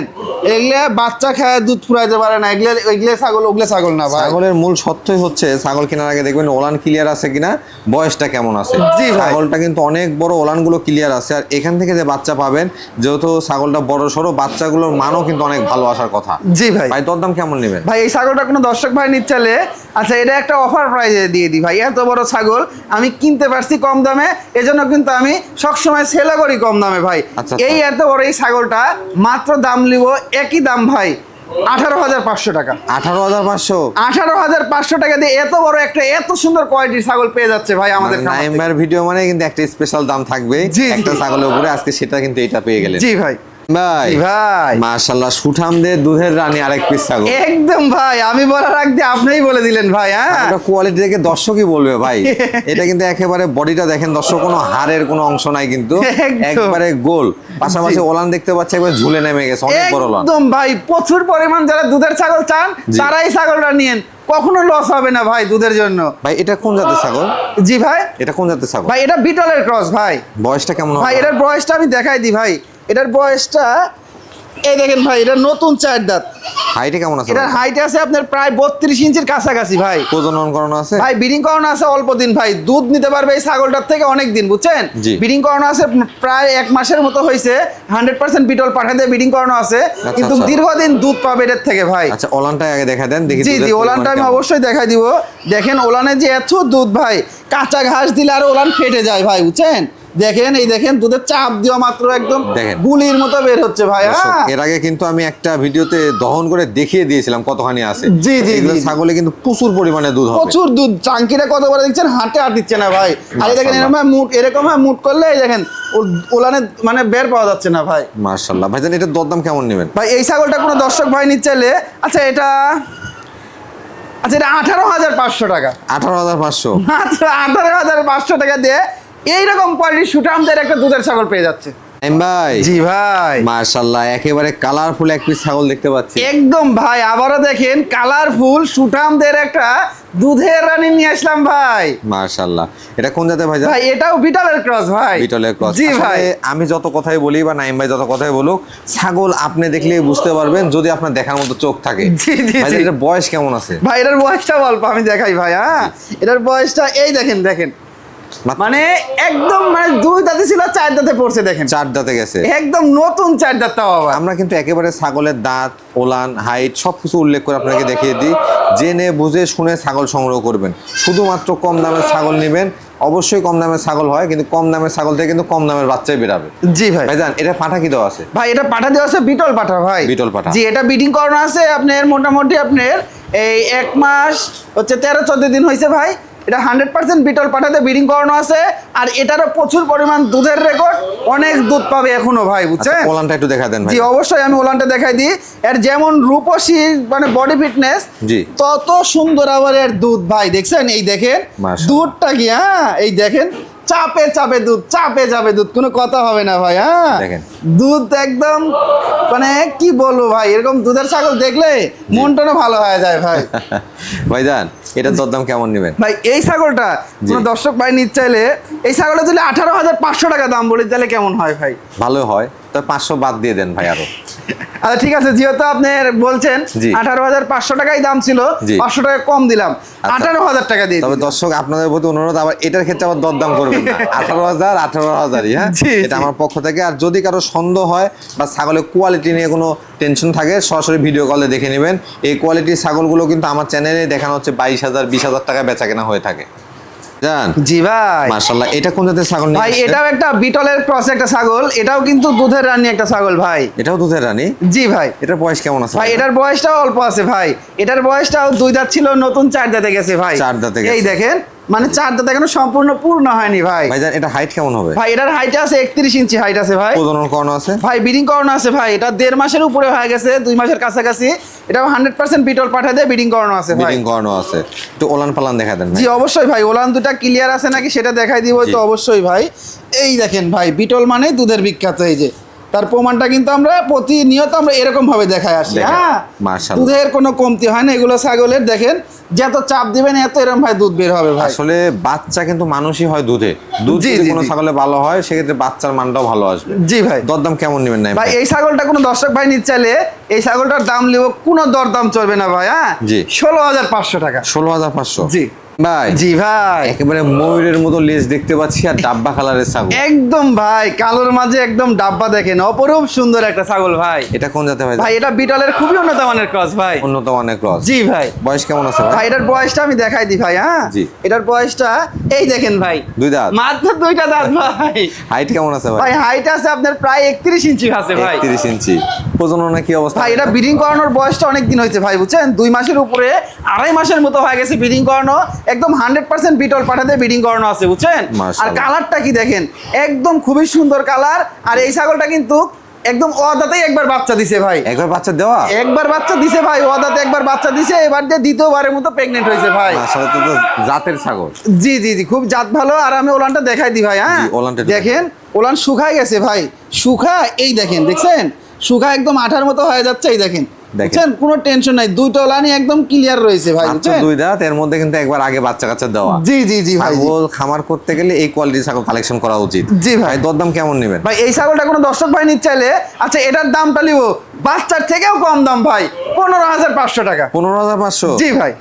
[SPEAKER 1] এগুলা বাচ্চা খায় দুধ ফুরাইতে পারে না, এগুলো ছাগল, ওগুলো ছাগল না ভাই।
[SPEAKER 2] ছাগলের মূল সত্যই হচ্ছে ছাগল কেনার আগে দেখবেন ওলান ক্লিয়ার আছে কিনা, বয়সটা কেমন আছে।
[SPEAKER 1] জি ভাই।
[SPEAKER 2] ছাগলটা কিন্তু অনেক বড়, ওলানগুলো ক্লিয়ার আছে, আর এখান থেকে যে বাচ্চা পাবেন, যেহেতু ছাগলটা বড় সড়ো, বাচ্চাগুলোর মানও কিন্তু অনেক ভালো আসার কথা।
[SPEAKER 1] জি ভাই।
[SPEAKER 2] ভাই দরদাম কেমন নেবেন?
[SPEAKER 1] ভাই এই ছাগলটা কোনো দর্শক ভাই নিচ্ছালে, আচ্ছা এটা একটা অফার প্রাইজে দিয়ে দিই ভাই, এত বড় ছাগল আমি কিনতে পারছি কম দামে, এজন্য কিন্তু আমি সবসময় সেলা করি কম দামে ভাই।
[SPEAKER 2] আচ্ছা,
[SPEAKER 1] এই এত বড় এই ছাগলটা মাত্র দাম নিব একই দাম ভাই, 18,500 টাকা।
[SPEAKER 2] 18,500?
[SPEAKER 1] 18,500 টাকা দিয়ে এত বড় একটা এত সুন্দর কোয়ালিটির ছাগল পেয়ে যাচ্ছে ভাই আমাদের খামার
[SPEAKER 2] নাইম
[SPEAKER 1] থেকে।
[SPEAKER 2] ভাইয়ের ভিডিও মানে কিন্তু একটা স্পেশাল দাম থাকবে
[SPEAKER 1] জি, জি।
[SPEAKER 2] একটা ছাগলের উপরে, আজকে সেটা কিন্তু এটা পেয়ে গেলেন।
[SPEAKER 1] জি ভাই।
[SPEAKER 2] ভাই
[SPEAKER 1] জি ভাই।
[SPEAKER 2] মাশাআল্লাহ, সুঠামদের দুধের রানী আরেক পিস ছাগল।
[SPEAKER 1] একদম ভাই, আমি বলার আগে আপনিই বলে দিলেন ভাই। হ্যাঁ,
[SPEAKER 2] এটা কোয়ালিটি দেখে দর্শকই বলবে ভাই। এটা কিন্তু একেবারে বডিটা দেখেন দর্শক, কোনো হাড়ের কোনো অংশ নাই কিন্তু,
[SPEAKER 1] একদম।
[SPEAKER 2] একবারে গোল। পাশাপাশি
[SPEAKER 1] জি।
[SPEAKER 2] ওলান দেখতে পাচ্ছি একবার ঝুলে নেমে গেছে, অনেক বড় ওলান।
[SPEAKER 1] একদম ভাই, প্রচুর পরিমাণ যারা দুধের ছাগল চান
[SPEAKER 2] জি।
[SPEAKER 1] তারাই ছাগলটা নিয়েন, কখনো লস হবে না ভাই দুধের জন্য।
[SPEAKER 2] ভাই এটা কোন জাতের ছাগল?
[SPEAKER 1] জি ভাই।
[SPEAKER 2] এটা কোন জাতের ছাগল?
[SPEAKER 1] ভাই এটা বিটলের ক্রস ভাই।
[SPEAKER 2] বয়সটা কেমন হবে?
[SPEAKER 1] ভাই এটার বয়সটা আমি দেখাই দিই ভাই, এটার বয়সটা এই দেখেন ভাই, এটা নতুন 4 দাঁত,
[SPEAKER 2] হাইটে কেমন আছে?
[SPEAKER 1] এটার হাইট আছে আপনার প্রায় 32 ইঞ্চির কাছাকাছি ভাই।
[SPEAKER 2] প্রজনন করানো আছে?
[SPEAKER 1] ভাই ব্রিডিং করানো আছে অল্প দিন ভাই, দুধ নিতে পারবে এই ছাগলটার থেকে অনেক দিন, বুঝছেন?
[SPEAKER 2] জি।
[SPEAKER 1] ব্রিডিং করানো আছে প্রায় 1 মাসের মতো হয়েছে, 100% বিটল পাঠা দিয়ে ব্রিডিং করানো আছে, কিন্তু
[SPEAKER 2] আচ্ছা।
[SPEAKER 1] দীর্ঘদিন দুধ পাবে এটার থেকে ভাই।
[SPEAKER 2] আচ্ছা ওলানটা আগে দেখা দেন দেখি।
[SPEAKER 1] জি জি, ওলানটা আমি অবশ্যই দেখাই দিব। দেখেন ওলানে যে এত দুধ ভাই, কাঁচা ঘাস দিলে আর ওলান ফেটে যায় ভাই, বুঝছেন? দেখেন এই দেখেন দুধের চাপ দেওয়া মাত্র একদম
[SPEAKER 2] দেখেন।
[SPEAKER 1] গুলির মতো বের হচ্ছে ভাই। হ্যাঁ,
[SPEAKER 2] এর আগে কিন্তু আমি একটা ভিডিওতে দহন করে দেখিয়ে দিয়েছিলাম কতখানি আছে।
[SPEAKER 1] জি, জি,
[SPEAKER 2] এগুলো
[SPEAKER 1] জি।
[SPEAKER 2] ছাগলে কিন্তু প্রচুর পরিমাণে দুধ হবে।
[SPEAKER 1] প্রচুর দুধ, চাঙ্কিটা কত বড় দেখছেন, হাঁটে আর দিচ্ছে না ভাই। আর এই দেখেন এরকম মুট, এরকম মুট করলে এই দেখেন ওলানে মানে বের পাওয়া যাচ্ছে না ভাই।
[SPEAKER 2] মাশাআল্লাহ ভাইজান, এটার দরদাম কেমন নেবেন?
[SPEAKER 1] ভাই এই ছাগলটা কোনো দর্শক ভাই নিতে চাইলে, আচ্ছা এটা 18,500 টাকা।
[SPEAKER 2] 18,500?
[SPEAKER 1] মাত্র 18,500 টাকা দিয়ে এইরকম কোয়ালিটির সুঠামদের একটা দুধের ছাগল পেয়ে যাচ্ছে।
[SPEAKER 2] ভাই
[SPEAKER 1] জি ভাই,
[SPEAKER 2] মাশাআল্লাহ একেবারে কালারফুল এক পিস ছাগল দেখতে পাচ্ছি।
[SPEAKER 1] একদম ভাই, আবারও দেখেন কালারফুল সুঠামদের একটা দুধের রানী নিয়ে আসলাম ভাই।
[SPEAKER 2] মাশাআল্লাহ, এটা কোন জাতের ভাই?
[SPEAKER 1] ভাই এটাও বিটলের ক্রস ভাই।
[SPEAKER 2] বিটলের ক্রস।
[SPEAKER 1] জি ভাই,
[SPEAKER 2] আমি যত কথাই বলি বা নাইম ভাই যত কথাই বলুক, ছাগল আপনি দেখলেই বুঝতে পারবেন যদি আপনার দেখার মতো চোখ থাকে।
[SPEAKER 1] জি জি
[SPEAKER 2] ভাই
[SPEAKER 1] জি।
[SPEAKER 2] এটার বয়স কেমন আছে?
[SPEAKER 1] ভাই এটার বয়সটা অল্প, আমি দেখাই ভাই। হ্যাঁ, এটার বয়সটা এই দেখেন, দেখেন মানে একদম মানে 2 দাঁতে ছিল 4 দাঁতে পড়ছে, দেখেন
[SPEAKER 2] 4 দাঁতে গেছে,
[SPEAKER 1] একদম নতুন 4 দাঁত তাও আবার।
[SPEAKER 2] আমরা কিন্তু একেবারে ছাগলের দাঁত, ওলান, হাইট সবকিছু উল্লেখ করে আপনাকে দেখিয়ে দিই। জেনে বুঝে শুনে ছাগল সংগ্রহ করবেন। শুধুমাত্র কম দামের ছাগল নেবেন, অবশ্যই কম দামের ছাগল হয়, কিন্তু কম দামের ছাগল থেকে কিন্তু কম দামের বাচ্চাই বেরাবে।
[SPEAKER 1] জি ভাই।
[SPEAKER 2] ভাই জান এটা পাঠা কি দেওয়া আছে?
[SPEAKER 1] ভাই এটা পাঠা দেওয়া আছে বিটল পাঠা ভাই।
[SPEAKER 2] বিটল পাঠা।
[SPEAKER 1] জি, এটা ব্রিডিং করানো আছে আপনার মোটামুটি আপনার এই 1 মাস হচ্ছে 13-14 দিন হয়েছে ভাই। এটা 100% বিটল পাঠাতে ব্রিডিং করানো আছে, আর এটারও প্রচুর পরিমাণ দুধের রেকর্ড, অনেক দুধ পাবে এখনো ভাই, বুঝছেন?
[SPEAKER 2] আচ্ছা, ওলানটা একটু দেখা দেন ভাই।
[SPEAKER 1] জি অবশ্যই, আমি ওলানটা দেখাই দিই। এর যেমন রূপসী মানে বডি ফিটনেস,
[SPEAKER 2] জি
[SPEAKER 1] তত সুন্দর আবার এর দুধ ভাই। দেখছেন এই দেখেন
[SPEAKER 2] মাশাআল্লাহ।
[SPEAKER 1] দুধটা কি, হ্যাঁ এই দেখেন চাপে চাপে দুধ, চাপে চাপে দুধ, কোনো কথা হবে না ভাই। হ্যাঁ
[SPEAKER 2] দেখেন।
[SPEAKER 1] দুধ একদম মানে কি বলবো ভাই, এরকম দুধের ছাগল দেখলে মনটাও ভালো হয়ে যায় ভাই।
[SPEAKER 2] ভাই জান এটার দরদাম কেমন নেবেন?
[SPEAKER 1] ভাই এই ছাগলটা কোনো দর্শক ভাই নিতে চাইলে, এই ছাগলটা যদি 18,500 টাকা দাম বলি তাহলে কেমন হয় ভাই?
[SPEAKER 2] ভালো হয় তো 500 বাদ দিয়ে দেন ভাই আরো।
[SPEAKER 1] আচ্ছা ঠিক আছে, যেহেতু আপনি বলছেন
[SPEAKER 2] জি।
[SPEAKER 1] 18,500 টাকাই দাম ছিল,
[SPEAKER 2] জি।
[SPEAKER 1] 500 টাকা কম দিলাম,
[SPEAKER 2] আচ্ছা।
[SPEAKER 1] 18,000 টাকা দিয়ে
[SPEAKER 2] তবে
[SPEAKER 1] দিন।
[SPEAKER 2] দর্শক আপনাদের প্রতি অনুরোধ, আবার এটার ক্ষেত্রে আবার দরদাম করবেন না। 18,000 হ্যাঁ,
[SPEAKER 1] জি,
[SPEAKER 2] এটা
[SPEAKER 1] জি।
[SPEAKER 2] আমার পক্ষ থেকে। আর যদি কারো সন্দেহ হয় বা ছাগলের কোয়ালিটি নিয়ে কোনো টেনশন থাকে, সরাসরি ভিডিও কলে দেখে নেবেন। এই কোয়ালিটির ছাগলগুলো কিন্তু আমার চ্যানেলে দেখানো হচ্ছে 22,000 20,000 টাকা বেচা কেনা হয়ে থাকে। জান
[SPEAKER 1] জি ভাই।
[SPEAKER 2] মাশাআল্লাহ, এটা কোন জাতের ছাগল নিয়ে
[SPEAKER 1] ভাই
[SPEAKER 2] আসছেন?
[SPEAKER 1] এটাও একটা বিটলের ক্রস একটা ছাগল, এটাও কিন্তু দুধের রানী একটা ছাগল ভাই।
[SPEAKER 2] এটাও দুধের রানী?
[SPEAKER 1] জি ভাই।
[SPEAKER 2] এটার বয়স কেমন আছে
[SPEAKER 1] ভাই এটার বয়সটাও অল্প আছে ভাই। এটার বয়সটাও 2 দাঁত ছিল, নতুন 4 দাঁতে গেছে ভাই।
[SPEAKER 2] 4 দাঁতে গেছে।
[SPEAKER 1] এই দেখেন মানে 4 দাঁত এখনো সম্পূর্ণ পূর্ণ হয়নি ভাই।
[SPEAKER 2] ভাই জান এটা হাইট কেমন হবে?
[SPEAKER 1] ভাই এটার হাইট আছে 31 ইঞ্চি হাইট আছে ভাই।
[SPEAKER 2] প্রজনন করানো আছে?
[SPEAKER 1] ভাই ব্রিডিং করানো আছে ভাই, এটা 1.5 মাসের উপরে হয়ে গেছে, 2 মাসের কাছাকাছি। এটাও 100% বিটল পাঠায় দিয়ে ব্রিডিং করানো আছে ভাই।
[SPEAKER 2] ব্রিডিং করানো আছে। একটু ওলান পালান দেখা দেন ভাই।
[SPEAKER 1] জি অবশ্যই ভাই, ওলান দুটা ক্লিয়ার আছে নাকি সেটা দেখাই দিব
[SPEAKER 2] জি।
[SPEAKER 1] তো অবশ্যই ভাই। এই দেখেন ভাই, বিটল মানে দুধের বিখ্যাত, এই যে তার প্রমাণটা কিন্তু আমরা প্রতিনিয়ত আমরা এরকম ভাবে দেখাই আসি।
[SPEAKER 2] দেখেন,
[SPEAKER 1] হ্যাঁ
[SPEAKER 2] মাশাআল্লাহ।
[SPEAKER 1] দুধের কোনো কমতি হয় না এগুলো ছাগলের। দেখেন যত চাপ দিবেন এত এরকম ভাই দুধ বের হবে ভাই।
[SPEAKER 2] আসলে বাচ্চা কিন্তু মানুষই হয় দুধে। দুধ
[SPEAKER 1] জি,
[SPEAKER 2] যদি
[SPEAKER 1] জি,
[SPEAKER 2] কোনো
[SPEAKER 1] জি।
[SPEAKER 2] ছাগলে ভালো হয় সেক্ষেত্রে বাচ্চার মানটাও ভালো আসবে।
[SPEAKER 1] জি ভাই।
[SPEAKER 2] দরদাম কেমন নেবেন না
[SPEAKER 1] ভাই এই ছাগলটা কোনো দর্শক ভাই নিতে চাইলে এই ছাগলটার দাম নিব, কোনো দরদাম চলবে না ভাই। হ্যাঁ
[SPEAKER 2] জি।
[SPEAKER 1] 16,500 টাকা।
[SPEAKER 2] 16,500?
[SPEAKER 1] জি
[SPEAKER 2] ভাই
[SPEAKER 1] জি ভাই।
[SPEAKER 2] একেবারে ময়ূরের মতো লেজ দেখতে পাচ্ছি আর ডাব্বা কালারের ছাগল।
[SPEAKER 1] একদম ভাই কালোর মাঝে একদম ডাব্বা, দেখেন অপরূপ সুন্দর একটা ছাগল ভাই।
[SPEAKER 2] এটা কোন জাতের ভাই?
[SPEAKER 1] ভাই এটা বিটলের খুবই উন্নত মানের ক্রস ভাই।
[SPEAKER 2] উন্নত মানের ক্রস।
[SPEAKER 1] জি ভাই।
[SPEAKER 2] বয়স কেমন আছে ভাই?
[SPEAKER 1] ভাই এটার বয়সটা আমি দেখাই দিই ভাই। হ্যাঁ
[SPEAKER 2] জি।
[SPEAKER 1] এটার বয়সটা এই দেখেন ভাই,
[SPEAKER 2] 2 দাঁত?
[SPEAKER 1] মাত্র 2টা দাঁত ভাই।
[SPEAKER 2] হাইট কেমন আছে ভাই?
[SPEAKER 1] ভাই হাইট আছে আপনার প্রায় 31 ইঞ্চি আছে ভাই।
[SPEAKER 2] 31 ইঞ্চি। প্রজননের কি অবস্থা?
[SPEAKER 1] ভাই এটা ব্রিডিং করানোর বয়সটা অনেক দিন হয়েছে ভাই, বুঝছেন 2 মাসের উপরে, 2.5 মাসের মতো হয়ে গেছে ব্রিডিং করানো। একদম 100% বিটল পাঠাতে ব্রিডিং করানো আছে, বুঝছেন? আর
[SPEAKER 2] মাশাআল্লাহ।
[SPEAKER 1] কালারটা কি দেখেন, একদম খুবই সুন্দর কালার। আর এই ছাগলটা কিন্তু একদম অদাতেই একবার বাচ্চা দিছে ভাই।
[SPEAKER 2] একবার বাচ্চা দেওয়া?
[SPEAKER 1] একবার বাচ্চা দিছে ভাই, অদাতে একবার বাচ্চা দিছে, এবার দিয়ে দ্বিতীয়বারের মতো প্রেগনেন্ট হয়েছে ভাই।
[SPEAKER 2] আসলে তো জাতের ছাগল।
[SPEAKER 1] জি জি জি, খুব জাত ভালো। আর আমি ওলানটা দেখাই দিই ভাই। হ্যাঁ
[SPEAKER 2] জি, ওলানটা একটু
[SPEAKER 1] দেখেন ওলান শুকায় গেছে ভাই, শুকা এই দেখেন, দেখছেন শুকা একদম আঠার মতো হয়ে যাচ্ছে, এই দেখেন বুঝছেন, কোনো টেনশন নাই, 2টা ওলানই একদম ক্লিয়ার রয়েছে ভাই,
[SPEAKER 2] মাত্র
[SPEAKER 1] বুঝছেন?
[SPEAKER 2] 2 দাঁত, এর মধ্যে কিন্তু একবার আগে বাচ্চা কাচ্চা দেওয়া।
[SPEAKER 1] জি জি জি ভাই। জি।
[SPEAKER 2] ছাগল খামার করতে গেলে এই কোয়ালিটির ছাগল কালেকশন করা উচিত।
[SPEAKER 1] জি ভাই।
[SPEAKER 2] দরদাম কেমন নেবেন?
[SPEAKER 1] ভাই এই ছাগলটা কোনো দর্শক ভাই নিতে চাইলে, আচ্ছা এটার দামটা নিব বাচ্চার থেকেও কম দাম ভাই, 15,500 টাকা।
[SPEAKER 2] 15,500?
[SPEAKER 1] জি ভাই।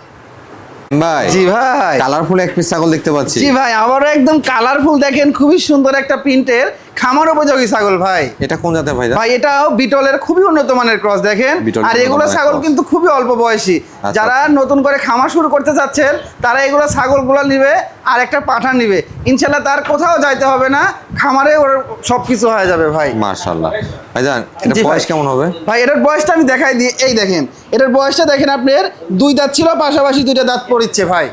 [SPEAKER 2] ভাই
[SPEAKER 1] জি ভাই।
[SPEAKER 2] কালারফুল এক পিস ছাগল দেখতে পাচ্ছি।
[SPEAKER 1] জি ভাই, আবারও একদম কালারফুল, দেখেন খুবই সুন্দর একটা প্রিন্টের খামার উপযোগী ছাগল ভাই।
[SPEAKER 2] এটা কোন জাতের ভাই?
[SPEAKER 1] ভাই এটাও বিটলের খুবই উন্নত মানের ক্রস, দেখেন।
[SPEAKER 2] বিটল
[SPEAKER 1] আর
[SPEAKER 2] উন্নত
[SPEAKER 1] এগুলো
[SPEAKER 2] মানের
[SPEAKER 1] ছাগল
[SPEAKER 2] cross।
[SPEAKER 1] কিন্তু খুবই অল্প বয়সী,
[SPEAKER 2] আচ্ছা,
[SPEAKER 1] যারা
[SPEAKER 2] আচ্ছা।
[SPEAKER 1] নতুন করে খামার শুরু করতে চাচ্ছেন তারা এগুলো ছাগলগুলো নিবে, আর একটা পাঠা নিবে, ইনশাল্লাহ তার কোথাও যাইতে হবে না, খামারে ওর সবকিছু হয়ে যাবে ভাই।
[SPEAKER 2] মাশাআল্লাহ। ভাইজান এটা
[SPEAKER 1] জি ভাই।
[SPEAKER 2] বয়স কেমন হবে?
[SPEAKER 1] ভাই এটার বয়সটা আমি দেখাই দিই, এই দেখেন এটার বয়সটা দেখেন, আপনার 2 দাঁত ছিল, পাশাপাশি 2টা দাঁত পড়ছে ভাই।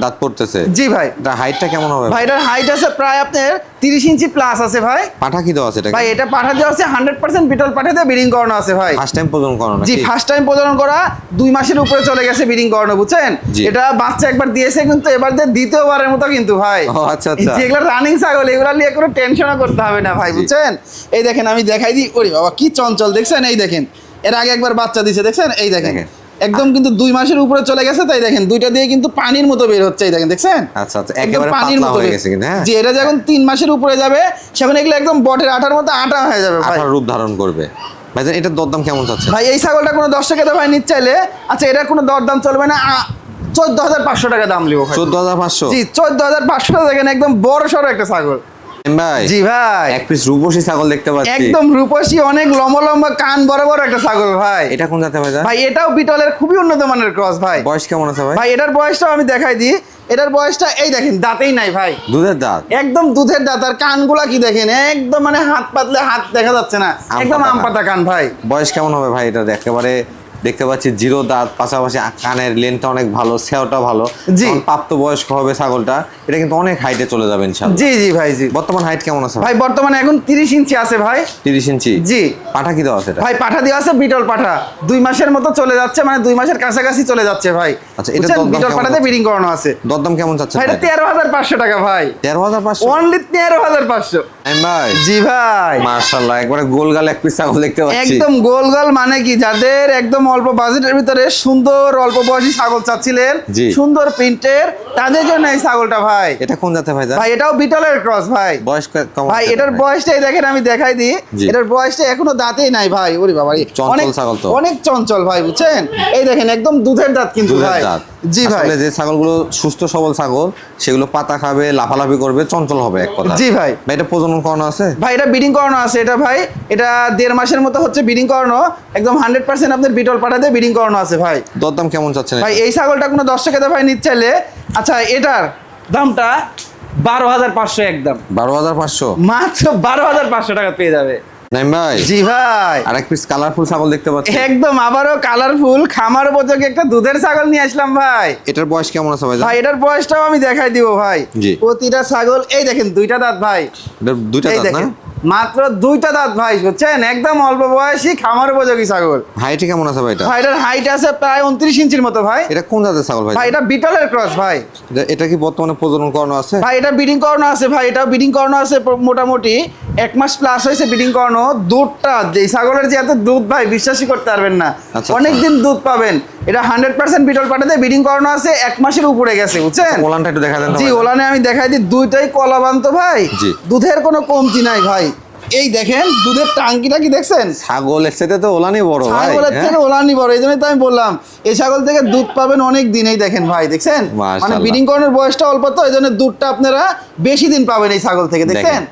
[SPEAKER 2] দাঁত পড়তেছে?
[SPEAKER 1] জি ভাই।
[SPEAKER 2] এটা হাইটটা কেমন হবে?
[SPEAKER 1] ভাই এটার হাইট আছে প্রায় আপনার 30 ইঞ্চি প্লাস আছে ভাই।
[SPEAKER 2] পাঠা কি দেওয়া আছে এটা?
[SPEAKER 1] ভাই এটা পাঠা দেওয়া আছে 100% বিটল পাঠাতে ব্রিডিং করানো আছে ভাই।
[SPEAKER 2] ফার্স্ট টাইম প্রজনন করানো
[SPEAKER 1] জি
[SPEAKER 2] নাকি?
[SPEAKER 1] ফার্স্ট টাইম প্রজনন করা, 2 মাসের উপরে চলে গেছে ব্রিডিং করানো, বুঝছেন?
[SPEAKER 2] জি।
[SPEAKER 1] এটা বাচ্চা একবার দিয়েছে, কিন্তু এবার দিয়ে দ্বিতীয়বারের মতো কিন্তু ভাই।
[SPEAKER 2] ও আচ্ছা আচ্ছা।
[SPEAKER 1] যেগুলো রানিং ছাগল এগুলো নিয়ে কোনো টেনশনও করতে হবে না ভাই, বুঝছেন? এই দেখেন আমি দেখাই দিই, ওরে বাবা কি চঞ্চল দেখছেন, এই দেখেন এর আগে একবার বাচ্চা দিছে দেখছেন, এই দেখেন একদম কিন্তু 2 মাসের উপরে চলে গেছে, তাই দেখেন দুইটা দিয়ে কিন্তু পানির মতো বের হচ্ছে, এই দেখেন দেখছেন?
[SPEAKER 2] আচ্ছা আচ্ছা, একেবারে পাতলা হয়ে গেছে কিন্তু। হ্যাঁ
[SPEAKER 1] জি, এটা যখন 3 মাসের উপরে যাবে সেখন এগুলো একদম বটের আটার মতো আটা হয়ে যাবে ভাই,
[SPEAKER 2] আঠার রূপ ধারণ করবে। ভাইজান এটার দরদাম কেমন চাচ্ছে?
[SPEAKER 1] ভাই এই ছাগলটা কোনো দর্শকের ভাই নিতে চাইলে, আচ্ছা এটার কোনো দরদাম চলবে না, 14,500 টাকা দাম লিখো ভাই।
[SPEAKER 2] 14,500?
[SPEAKER 1] জি 14,500 টাকা, দেখেন একদম বড় সড়ো একটা ছাগল
[SPEAKER 2] ভাই।
[SPEAKER 1] জি ভাই,
[SPEAKER 2] এক পিস রূপসী ছাগল দেখতে পাচ্ছি,
[SPEAKER 1] একদম রূপসী, অনেক লম্বা লম্বা কান, বড় বড় একটা ছাগল ভাই।
[SPEAKER 2] এটা কোন জাতের ভাইজান?
[SPEAKER 1] ভাই এটাও বিটলের খুবই উন্নত মানের ক্রস ভাই।
[SPEAKER 2] বয়স কেমন আছে ভাই?
[SPEAKER 1] ভাই এটার বয়সটাও আমি দেখাই দিই, এটার বয়সটা এই দেখেন, দাঁতেই নাই ভাই,
[SPEAKER 2] দুধের দাঁত,
[SPEAKER 1] একদম দুধের দাঁত, আর কানগুলা কি দেখেন, একদম মানে হাত পাতলে হাত দেখা যাচ্ছে না, একদম আম পাতা কান ভাই।
[SPEAKER 2] বয়স কেমন হবে ভাই এটা? একেবারে দেখতে পাচ্ছি জিরো দাঁত, পাশাপাশি কানের লেনটা অনেক ভালো, সেওটা ভালো।
[SPEAKER 1] জি।
[SPEAKER 2] প্রাপ্ত বয়স্ক হবে ছাগলটা, এটা কিন্তু অনেক হাইটে চলে যাবে ইনশাআল্লাহ।
[SPEAKER 1] জি জি ভাই জি।
[SPEAKER 2] বর্তমান হাইট কেমন আছে
[SPEAKER 1] ভাই বর্তমানে এখন 30 ইঞ্চি আছে ভাই।
[SPEAKER 2] 30 ইঞ্চি?
[SPEAKER 1] জি।
[SPEAKER 2] পাঠা কি দেওয়া আছে এটা?
[SPEAKER 1] ভাই পাঠা দেওয়া আছে, বিটল পাঠা, 2 মাসের মতো চলে যাচ্ছে, মানে 2 মাসের কাছাকাছি চলে যাচ্ছে ভাই।
[SPEAKER 2] আচ্ছা, এটা
[SPEAKER 1] বুঝছেন?
[SPEAKER 2] দরদাম
[SPEAKER 1] বিটল
[SPEAKER 2] কেমন
[SPEAKER 1] পাঠাতে
[SPEAKER 2] আছে?
[SPEAKER 1] ব্রিডিং করানো আছে।
[SPEAKER 2] দরদাম কেমন চাচ্ছে
[SPEAKER 1] ভাই এটা 13,500 টাকা ভাই।
[SPEAKER 2] 13,500?
[SPEAKER 1] অনলি 13,500।
[SPEAKER 2] ভাই
[SPEAKER 1] জি ভাই,
[SPEAKER 2] মাশাআল্লাহ, একবারে গোলগাল এক পিস ছাগল দেখতে পাচ্ছি।
[SPEAKER 1] একদম গোল গোল, মানে কি যাদের একদম অল্প বাজেটের ভিতরে সুন্দর অল্প বয়সী ছাগল চাচ্ছিলেন,
[SPEAKER 2] জি।
[SPEAKER 1] সুন্দর প্রিন্টের, তাদের জন্য এই ছাগলটা ভাই।
[SPEAKER 2] এটা কোন জাতের ভাই?
[SPEAKER 1] ভাই এটাও বিটলের ক্রস ভাই।
[SPEAKER 2] বয়স কেমন?
[SPEAKER 1] ভাই এটার বয়সটাই দেখেন, আমি দেখাই দিই,
[SPEAKER 2] জি।
[SPEAKER 1] এটার বয়সটা এখনো দাঁতেই নাই ভাই। ওরে বাবা,
[SPEAKER 2] চঞ্চল ছাগল তো।
[SPEAKER 1] অনেক চঞ্চল ভাই, বুঝছেন? এই দেখেন একদম দুধের দাঁত কিন্তু
[SPEAKER 2] দুধের
[SPEAKER 1] ভাই।
[SPEAKER 2] দাঁত।
[SPEAKER 1] জি ভাই।
[SPEAKER 2] আসলে যে ছাগলগুলো সুস্থ সবল ছাগল, সেগুলো পাতা খাবে, লাফালাফি করবে, চঞ্চল হবে এক কথা।
[SPEAKER 1] জি ভাই।
[SPEAKER 2] ভাই এটা প্রজনন করানো আছে?
[SPEAKER 1] ভাই এটা ব্রিডিং করানো আছে, এটা ভাই এটা 1.5 মাসের মতো হচ্ছে ব্রিডিং করানো, একদম 100% আপনার বিটল পাঠাতে ব্রিডিং করানো আছে ভাই।
[SPEAKER 2] দরদাম কেমন চাচ্ছেন?
[SPEAKER 1] ভাই এই ছাগলটা কোনো দর্শকের ভাই নিতে চাইলে, আচ্ছা এটার দামটা 12,500 একদম।
[SPEAKER 2] 12,500?
[SPEAKER 1] মাত্র 12,500 টাকা পেয়ে যাবে।
[SPEAKER 2] নাইম ভাই।
[SPEAKER 1] জি ভাই।
[SPEAKER 2] আর এক পিস কালারফুল ছাগল দেখতে পাচ্ছি,
[SPEAKER 1] একদম আবারও কালারফুল, খামার উপযোগী একটা দুধের ছাগল নিয়ে আসলাম ভাই।
[SPEAKER 2] এটার বয়স কেমন আছে ভাই?
[SPEAKER 1] ভাই এটার বয়সটাও আমি দেখাই দিব ভাই।
[SPEAKER 2] জি।
[SPEAKER 1] প্রতিটা ছাগল এই দেখেন 2টা দাঁত ভাই,
[SPEAKER 2] এটার দুইটা
[SPEAKER 1] এই
[SPEAKER 2] দাঁত না?
[SPEAKER 1] দেখেন মাত্র 2টা দাঁত ভাই, বুঝছেন? একদম অল্প বয়সী খামার উপযোগী ছাগল।
[SPEAKER 2] হাইট কেমন আছে ভাই এটা?
[SPEAKER 1] ভাই এটার হাইট আছে প্রায় 29 ইঞ্চির মতো ভাই।
[SPEAKER 2] এটা কোন জাতের ছাগল ভাই?
[SPEAKER 1] ভাই এটা বিটলের ক্রস ভাই।
[SPEAKER 2] এটা কি বর্তমানে প্রজনন করানো আছে?
[SPEAKER 1] ভাই এটা ব্রিডিং করানো আছে ভাই, এটা ব্রিডিং করানো আছে মোটামুটি 1 মাস প্লাস হয়েছে ব্রিডিং করানো। দুধটা এই ছাগলের যে এত দুধ ভাই, বিশ্বাসই করতে পারবেন না,
[SPEAKER 2] আচ্ছা,
[SPEAKER 1] অনেক দিন দুধ পাবেন। এটা 100% বিটল পাঠাতে ব্রিডিং করানো আছে, 1 মাসের উপরে গেছে, বুঝছেন?
[SPEAKER 2] ওলানটা একটু দেখা দেন তো
[SPEAKER 1] জি
[SPEAKER 2] ভাই।
[SPEAKER 1] ওলানে আমি দেখাই দিই, দুইটাই কলাবান্ত ভাই।
[SPEAKER 2] জি।
[SPEAKER 1] দুধের কোনো কমতি নাই ভাই। এই দেখেন দুধের টাঙ্কিটা কি দেখছেন?
[SPEAKER 2] ছাগলের সাথে তো ওলানই বড় ভাই।
[SPEAKER 1] ছাগলের
[SPEAKER 2] হ্যাঁ?
[SPEAKER 1] থেকে ওলানি বড়, এই জন্যই তো আমি বললাম এই ছাগল থেকে দুধ পাবেন অনেক দিন। এই দেখেন ভাই, দেখছেন? মানে
[SPEAKER 2] মাশাআল্লাহ।
[SPEAKER 1] ব্রিডিং করানোর বয়সটা অল্প, তো এই জন্য দুধটা আপনারা বেশি দিন পাবেন এই ছাগল থেকে, দেখছেন?
[SPEAKER 2] দেখেন।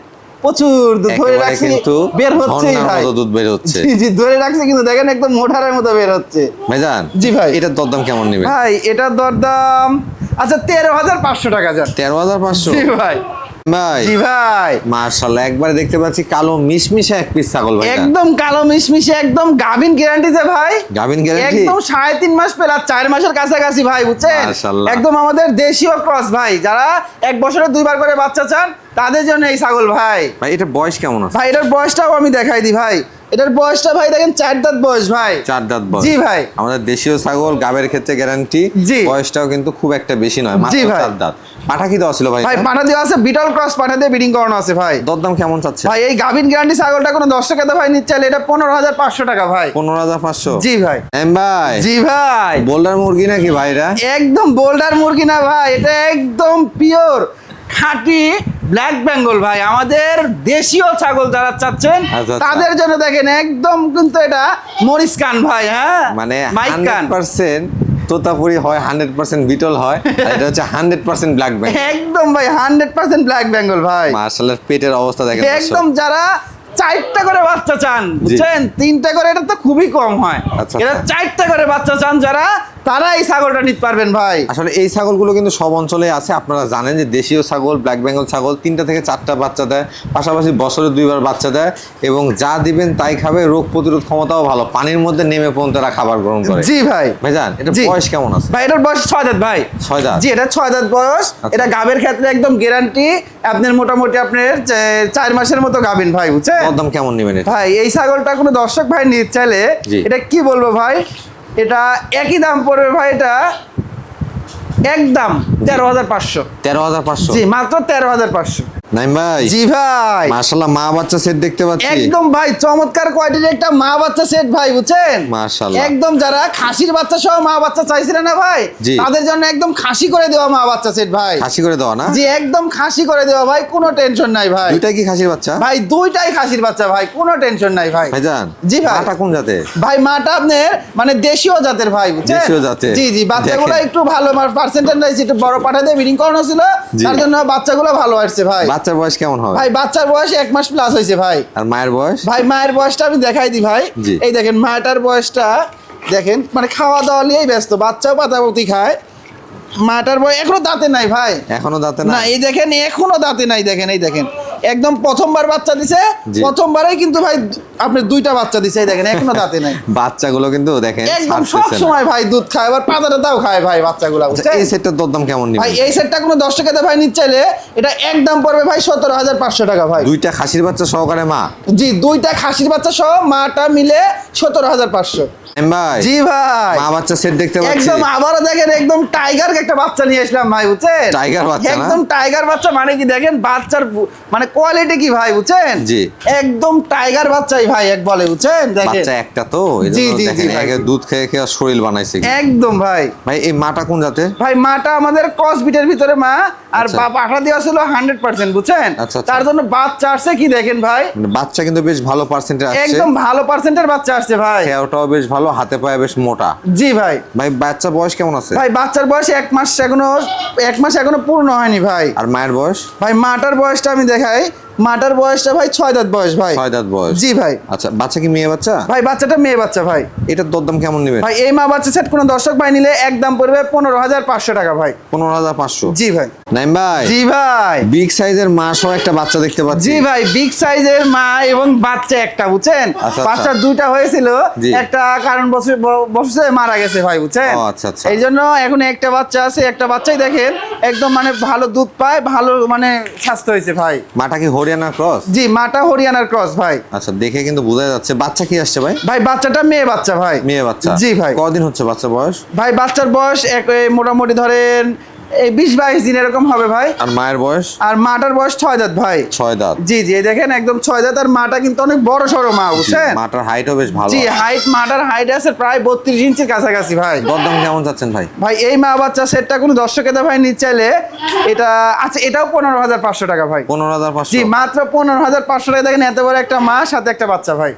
[SPEAKER 1] প্রচুর দুধ ধরে
[SPEAKER 2] একেবারে
[SPEAKER 1] রাখছি,
[SPEAKER 2] কিন্তু
[SPEAKER 1] বের হচ্ছে
[SPEAKER 2] ঝর্ণার
[SPEAKER 1] ভাই।
[SPEAKER 2] মতো দুধ বের হচ্ছে।
[SPEAKER 1] জি জি, ধরে রাখছি কিন্তু দেখেন একদম মোটারের মতো বের হচ্ছে।
[SPEAKER 2] ভাইজান
[SPEAKER 1] জি ভাই।
[SPEAKER 2] এটার দরদাম কেমন নেবে?
[SPEAKER 1] ভাই এটার দরদাম আচ্ছা 13,500 টাকা যান।
[SPEAKER 2] 13,500?
[SPEAKER 1] জি ভাই।
[SPEAKER 2] ভাই
[SPEAKER 1] জি ভাই।
[SPEAKER 2] মাশাআল্লাহ, একবারে দেখতে পাচ্ছি কালো মিশমিশে এক পিস ছাগল ভাই।
[SPEAKER 1] একদম কালো মিশমিশে, একদম গাভিন গ্যারান্টিতে ভাই।
[SPEAKER 2] গাভিন গ্যারান্টি?
[SPEAKER 1] একদম 3.5 মাস প্লাস 4 মাসের কাছাকাছি ভাই, বুঝছেন?
[SPEAKER 2] মাশাআল্লাহ।
[SPEAKER 1] একদম আমাদের দেশীয় ক্রস ভাই, যারা 1 বছরে 2বার করে বাচ্চা চান তাদের জন্য এই ছাগল ভাই।
[SPEAKER 2] ভাই এটার বয়স কেমন আছে?
[SPEAKER 1] ভাই এটার বয়সটাও আমি দেখাই দিই ভাই, এটার বয়সটা ভাই দেখেন 4 দাঁত বয়স ভাই।
[SPEAKER 2] 4 দাঁত বয়স?
[SPEAKER 1] জি ভাই।
[SPEAKER 2] আমাদের দেশীয় ছাগল গাবের ক্ষেত্রে গ্যারান্টি।
[SPEAKER 1] জি।
[SPEAKER 2] বয়সটাও কিন্তু খুব একটা বেশি নয়,
[SPEAKER 1] জি
[SPEAKER 2] মাত্র
[SPEAKER 1] ভাই।
[SPEAKER 2] 4 দাঁত। পাঠা কি দেওয়া ছিল ভাই?
[SPEAKER 1] ভাই পাঠা দেওয়া আছে, বিটল ক্রস পাঠা দিয়ে ব্রিডিং করানো আছে ভাই।
[SPEAKER 2] দরদাম কেমন চাচ্ছে?
[SPEAKER 1] ভাই এই গাভিন গ্যারান্টি ছাগলটা কোনো দর্শকের ভাই নিচ্ছে চাইলে এটা 15,500 টাকা ভাই।
[SPEAKER 2] 15,500?
[SPEAKER 1] জি ভাই।
[SPEAKER 2] ভাই
[SPEAKER 1] জি ভাই।
[SPEAKER 2] বোল্ডার মুরগি নাকি ভাই এটা?
[SPEAKER 1] একদম বোল্ডার মুরগি না ভাই, এটা একদম পিওর খাঁটি ব্ল্যাক বেঙ্গল ভাই। আমাদের দেশীয় ছাগল যারা চাচ্ছেন
[SPEAKER 2] আচ্ছা,
[SPEAKER 1] তাদের জন্য দেখেন একদম কিন্তু এটা মরিচ কান ভাই। হ্যাঁ
[SPEAKER 2] মানে
[SPEAKER 1] মাইক কান
[SPEAKER 2] 100% তোতাপুরি হয়, 100% বিটল হয়, আর এটা হচ্ছে 100% ব্ল্যাক বেঙ্গল।
[SPEAKER 1] একদম ভাই 100% ব্ল্যাক বেঙ্গল ভাই।
[SPEAKER 2] মাশাআল্লাহ, পেটের অবস্থা দেখেন দর্শক।
[SPEAKER 1] একদম যারা 4টা করে বাচ্চা চান, বুঝছেন? 3টা করে এটা তো খুবই কম হয়,
[SPEAKER 2] আচ্ছা,
[SPEAKER 1] এটা 4টা করে বাচ্চা চান যারা, তারা এই ছাগলটা নিতে পারবেন ভাই।
[SPEAKER 2] আসলে এই ছাগলগুলো কিন্তু সব অঞ্চলে আছে। আপনারা জানেন যে দেশীয় ছাগল ব্ল্যাক বেঙ্গল ছাগল 3টা থেকে 4টা বাচ্চা দেয়, পাশাপাশি বছরে 2বার বাচ্চা দেয়, এবং যা দিবেন তাই খাবে, রোগ প্রতিরোধ ক্ষমতাও ভালো, পানির মধ্যে নেমে পর্যন্ত এরা খাবার গ্রহণ করে।
[SPEAKER 1] জি ভাই।
[SPEAKER 2] ভাইজান এটা
[SPEAKER 1] জি।
[SPEAKER 2] বয়স কেমন আছে?
[SPEAKER 1] ভাই এটার বয়স 6 দাঁত ভাই।
[SPEAKER 2] 6 দাঁত?
[SPEAKER 1] জি এটা 6 দাঁত বয়স।
[SPEAKER 2] আচ্ছা।
[SPEAKER 1] এটা গাবের ক্ষেত্রে একদম গ্যারান্টি, আপনার মোটামুটি আপনার 4 মাসের মতো গাবেন ভাই, বুঝছেন?
[SPEAKER 2] দরদাম কেমন নেবেন এটা?
[SPEAKER 1] ভাই এই ছাগলটা কোনো দর্শক ভাই নিতে চাইলে
[SPEAKER 2] জি।
[SPEAKER 1] এটা কি বলবো ভাই, এটা একই দাম পড়বে ভাই, এটা একদম 13,500।
[SPEAKER 2] 13,500?
[SPEAKER 1] জি মাত্র 13,500।
[SPEAKER 2] নাইম ভাই,
[SPEAKER 1] জি ভাই,
[SPEAKER 2] মাশাআল্লাহ মা বাচ্চা সেট দেখতে পাচ্ছি।
[SPEAKER 1] একদম ভাই চমৎকার কোয়ালিটির একটা মা বাচ্চা সেট ভাই, বুঝছেন?
[SPEAKER 2] মাশাআল্লাহ।
[SPEAKER 1] একদম যারা খাসির বাচ্চা সহ মা বাচ্চা চাইছিলেন না ভাই,
[SPEAKER 2] জি।
[SPEAKER 1] তাদের জন্য একদম খাসি করে দেওয়া মা বাচ্চা সেট ভাই।
[SPEAKER 2] খাসি করে দেওয়া না?
[SPEAKER 1] জি একদম খাসি করে দেওয়া ভাই, কোনো টেনশন নাই ভাই।
[SPEAKER 2] দুইটা কি খাসির বাচ্চা?
[SPEAKER 1] ভাই দুইটাই খাসির বাচ্চা ভাই, কোনো টেনশন নাই ভাই।
[SPEAKER 2] ভাইজান,
[SPEAKER 1] জি ভাই।
[SPEAKER 2] মাটা কোন জাতের?
[SPEAKER 1] ভাই মাটা আপনার মানে দেশীয় জাতের ভাই, বুঝছেন?
[SPEAKER 2] দেশীয় জাতের।
[SPEAKER 1] জি জি, বাচ্চাগুলো
[SPEAKER 2] দেখেন।
[SPEAKER 1] একটু ভালো পার্সেন্টেজ একটু বড় পাঠাতে ব্রিডিং করানো ছিল,
[SPEAKER 2] জি।
[SPEAKER 1] তার জন্য বাচ্চাগুলো ভালো আসছে ভাই।
[SPEAKER 2] বাচ্চার বয়স কেমন হবে?
[SPEAKER 1] ভাই বাচ্চার বয়স 1 মাস প্লাস হয়েছে ভাই।
[SPEAKER 2] আর মায়ের বয়স?
[SPEAKER 1] ভাই মায়ের বয়সটা আমি দেখাই দিই ভাই।
[SPEAKER 2] জি।
[SPEAKER 1] এই দেখেন মাটার বয়সটা দেখেন, মানে খাওয়া দাওয়া নিয়েই ব্যস্ত, বাচ্চাও পাতাপতি খায়। মাটার বয়স এখনো দাঁতে নাই ভাই,
[SPEAKER 2] এখনো দাঁতে
[SPEAKER 1] না
[SPEAKER 2] না?
[SPEAKER 1] এই দেখেন এখনো দাঁতে নাই, দেখেন এই দেখেন একদম প্রথমবার বাচ্চা দিছে,
[SPEAKER 2] জি।
[SPEAKER 1] প্রথমবারই কিন্তু ভাই আপনি দুইটা বাচ্চা দিছে, এই দেখেন এখনো দাঁতে নাই।
[SPEAKER 2] বাচ্চাগুলো কিন্তু দেখেন
[SPEAKER 1] একদম সব
[SPEAKER 2] ছাড়তেছে না।
[SPEAKER 1] সময় ভাই দুধ খায়, আবার পাতাটাও খায় ভাই বাচ্চাগুলো,
[SPEAKER 2] আচ্ছা,
[SPEAKER 1] বুঝছেন?
[SPEAKER 2] এই সেটটার দরদাম কেমন
[SPEAKER 1] ভাই
[SPEAKER 2] নিবেন?
[SPEAKER 1] এই সেটটা কোনো 10 টাকাতে ভাই নিতে চাইলে এটা একদম পড়বে ভাই 17,500 টাকা ভাই।
[SPEAKER 2] দুইটা খাসির বাচ্চা সহকারে মা?
[SPEAKER 1] জি দুইটা খাসির বাচ্চা সহ মাটা মিলে 17,500।
[SPEAKER 2] নাইম ভাই,
[SPEAKER 1] জি ভাই,
[SPEAKER 2] মা বাচ্চা সেট দেখতে পাচ্ছি।
[SPEAKER 1] একদম আবারও দেখেন একদম টাইগার একটা বাচ্চা নিয়ে আসলাম ভাই, বুঝছেন?
[SPEAKER 2] টাইগার বাচ্চা না?
[SPEAKER 1] একদম টাইগার বাচ্চা, মানে কি দেখেন বাচ্চার মানে কোয়ালিটি কি ভাই, বুঝছেন?
[SPEAKER 2] জি।
[SPEAKER 1] একদম টাইগার বাচ্চাই ভাই এক বলে, বুঝছেন? দেখেন
[SPEAKER 2] বাচ্চা একটা তো,
[SPEAKER 1] জি,
[SPEAKER 2] এইজন্য
[SPEAKER 1] জি,
[SPEAKER 2] দেখেন
[SPEAKER 1] জি ভাই।
[SPEAKER 2] একে দুধ খেয়ে খেয়ে শরীর বানাইছে।
[SPEAKER 1] একদম ভাই।
[SPEAKER 2] ভাই এই মাটা কোন জাতের?
[SPEAKER 1] ভাই মাটা আমাদের ক্রস বিটের ভিতরে মা, আর
[SPEAKER 2] আচ্ছা।
[SPEAKER 1] পাঠা দেওয়া ছিল 100%, বুঝছেন?
[SPEAKER 2] আচ্ছা, আচ্ছা।
[SPEAKER 1] তার জন্য বাচ্চা আসছে কি দেখেন ভাই,
[SPEAKER 2] মানে বাচ্চা কিন্তু বেশ ভালো পার্সেন্টেজ আসছে।
[SPEAKER 1] একদম ভালো পার্সেন্টের বাচ্চা আসছে ভাই।
[SPEAKER 2] খেয়াটাও বেশ ভালো, হাতে পায়ে বেশ মোটা।
[SPEAKER 1] জি ভাই।
[SPEAKER 2] ভাই বাচ্চা বয়স কেমন আছে?
[SPEAKER 1] ভাই বাচ্চার বয়স 1 মাস এখনো পূর্ণ হয়নি ভাই।
[SPEAKER 2] আর মায়ের বয়স?
[SPEAKER 1] ভাই মাটার বয়সটা আমি দেখাই, মাটার বয়সটা ভাই 6 দাঁত বয়স ভাই।
[SPEAKER 2] 6 দাঁত বয়স?
[SPEAKER 1] জি ভাই।
[SPEAKER 2] আচ্ছা, বাচ্চা কি মেয়ে বাচ্চা?
[SPEAKER 1] ভাই বাচ্চাটা মেয়ে বাচ্চা ভাই।
[SPEAKER 2] এটার দরদাম কেমন নেবেন?
[SPEAKER 1] ভাই এই মা বাচ্চা সেট কোনো দর্শক ভাই নিলে একদম পড়বে 15,500 টাকা ভাই।
[SPEAKER 2] 15,500?
[SPEAKER 1] জি ভাই।
[SPEAKER 2] নাইম ভাই,
[SPEAKER 1] জি ভাই।
[SPEAKER 2] বিগ সাইজের মা সহ একটা বাচ্চা দেখতে পাচ্ছি।
[SPEAKER 1] জি ভাই, বিগ সাইজের মা এবং বাচ্চা একটা, বুঝছেন?
[SPEAKER 2] আচ্ছা।
[SPEAKER 1] বাচ্চা দুইটা হয়েছিল,
[SPEAKER 2] জি।
[SPEAKER 1] একটা কারণ বছর মারা গেছে ভাই, বুঝছেন?
[SPEAKER 2] ও, আচ্ছা, আচ্ছা।
[SPEAKER 1] এই জন্য এখন একটা বাচ্চা আছে, একটা বাচ্চাই দেখেন একদম মানে ভালো দুধ পায়, ভালো মানে স্বাস্থ্য হয়েছে ভাই।
[SPEAKER 2] মাটা কি হরিয়ানা ক্রস?
[SPEAKER 1] জি মাটা হরিয়ানার ক্রস ভাই।
[SPEAKER 2] আচ্ছা, দেখে কিন্তু বোঝা যাচ্ছে। বাচ্চা কি আসছে ভাই?
[SPEAKER 1] ভাই বাচ্চাটা মেয়ে বাচ্চা ভাই।
[SPEAKER 2] মেয়ে বাচ্চা?
[SPEAKER 1] জি ভাই।
[SPEAKER 2] কদিন হচ্ছে বাচ্চা বয়স?
[SPEAKER 1] ভাই বাচ্চার বয়স মোটামুটি ধরেন এই 20-22 দিন এরকম হবে ভাই।
[SPEAKER 2] আর মায়ের বয়স?
[SPEAKER 1] আর মাটার বয়স 6 দাঁত ভাই।
[SPEAKER 2] 6 দাঁত?
[SPEAKER 1] জি জি, এই দেখেন একদম 6 দাঁত, আর মাটা কিন্তু অনেক বড় সড়ো মা, বুঝছেন?
[SPEAKER 2] মাটার হাইটও বেশ ভালো।
[SPEAKER 1] জি মাটার হাইট আছে প্রায় 32 ইঞ্চির কাছাকাছি ভাই।
[SPEAKER 2] দরদাম কেমন চাচ্ছেন ভাই?
[SPEAKER 1] ভাই এই মা বাচ্চা সেটটা কোনো দর্শকের ভাই নিতে চাইলে এটা আচ্ছা, এটাও 15,500 টাকা ভাই।
[SPEAKER 2] 15,500?
[SPEAKER 1] জি মাত্র 15,500 টাকা। দেখেন এত বড় একটা মা সাথে একটা বাচ্চা ভাই।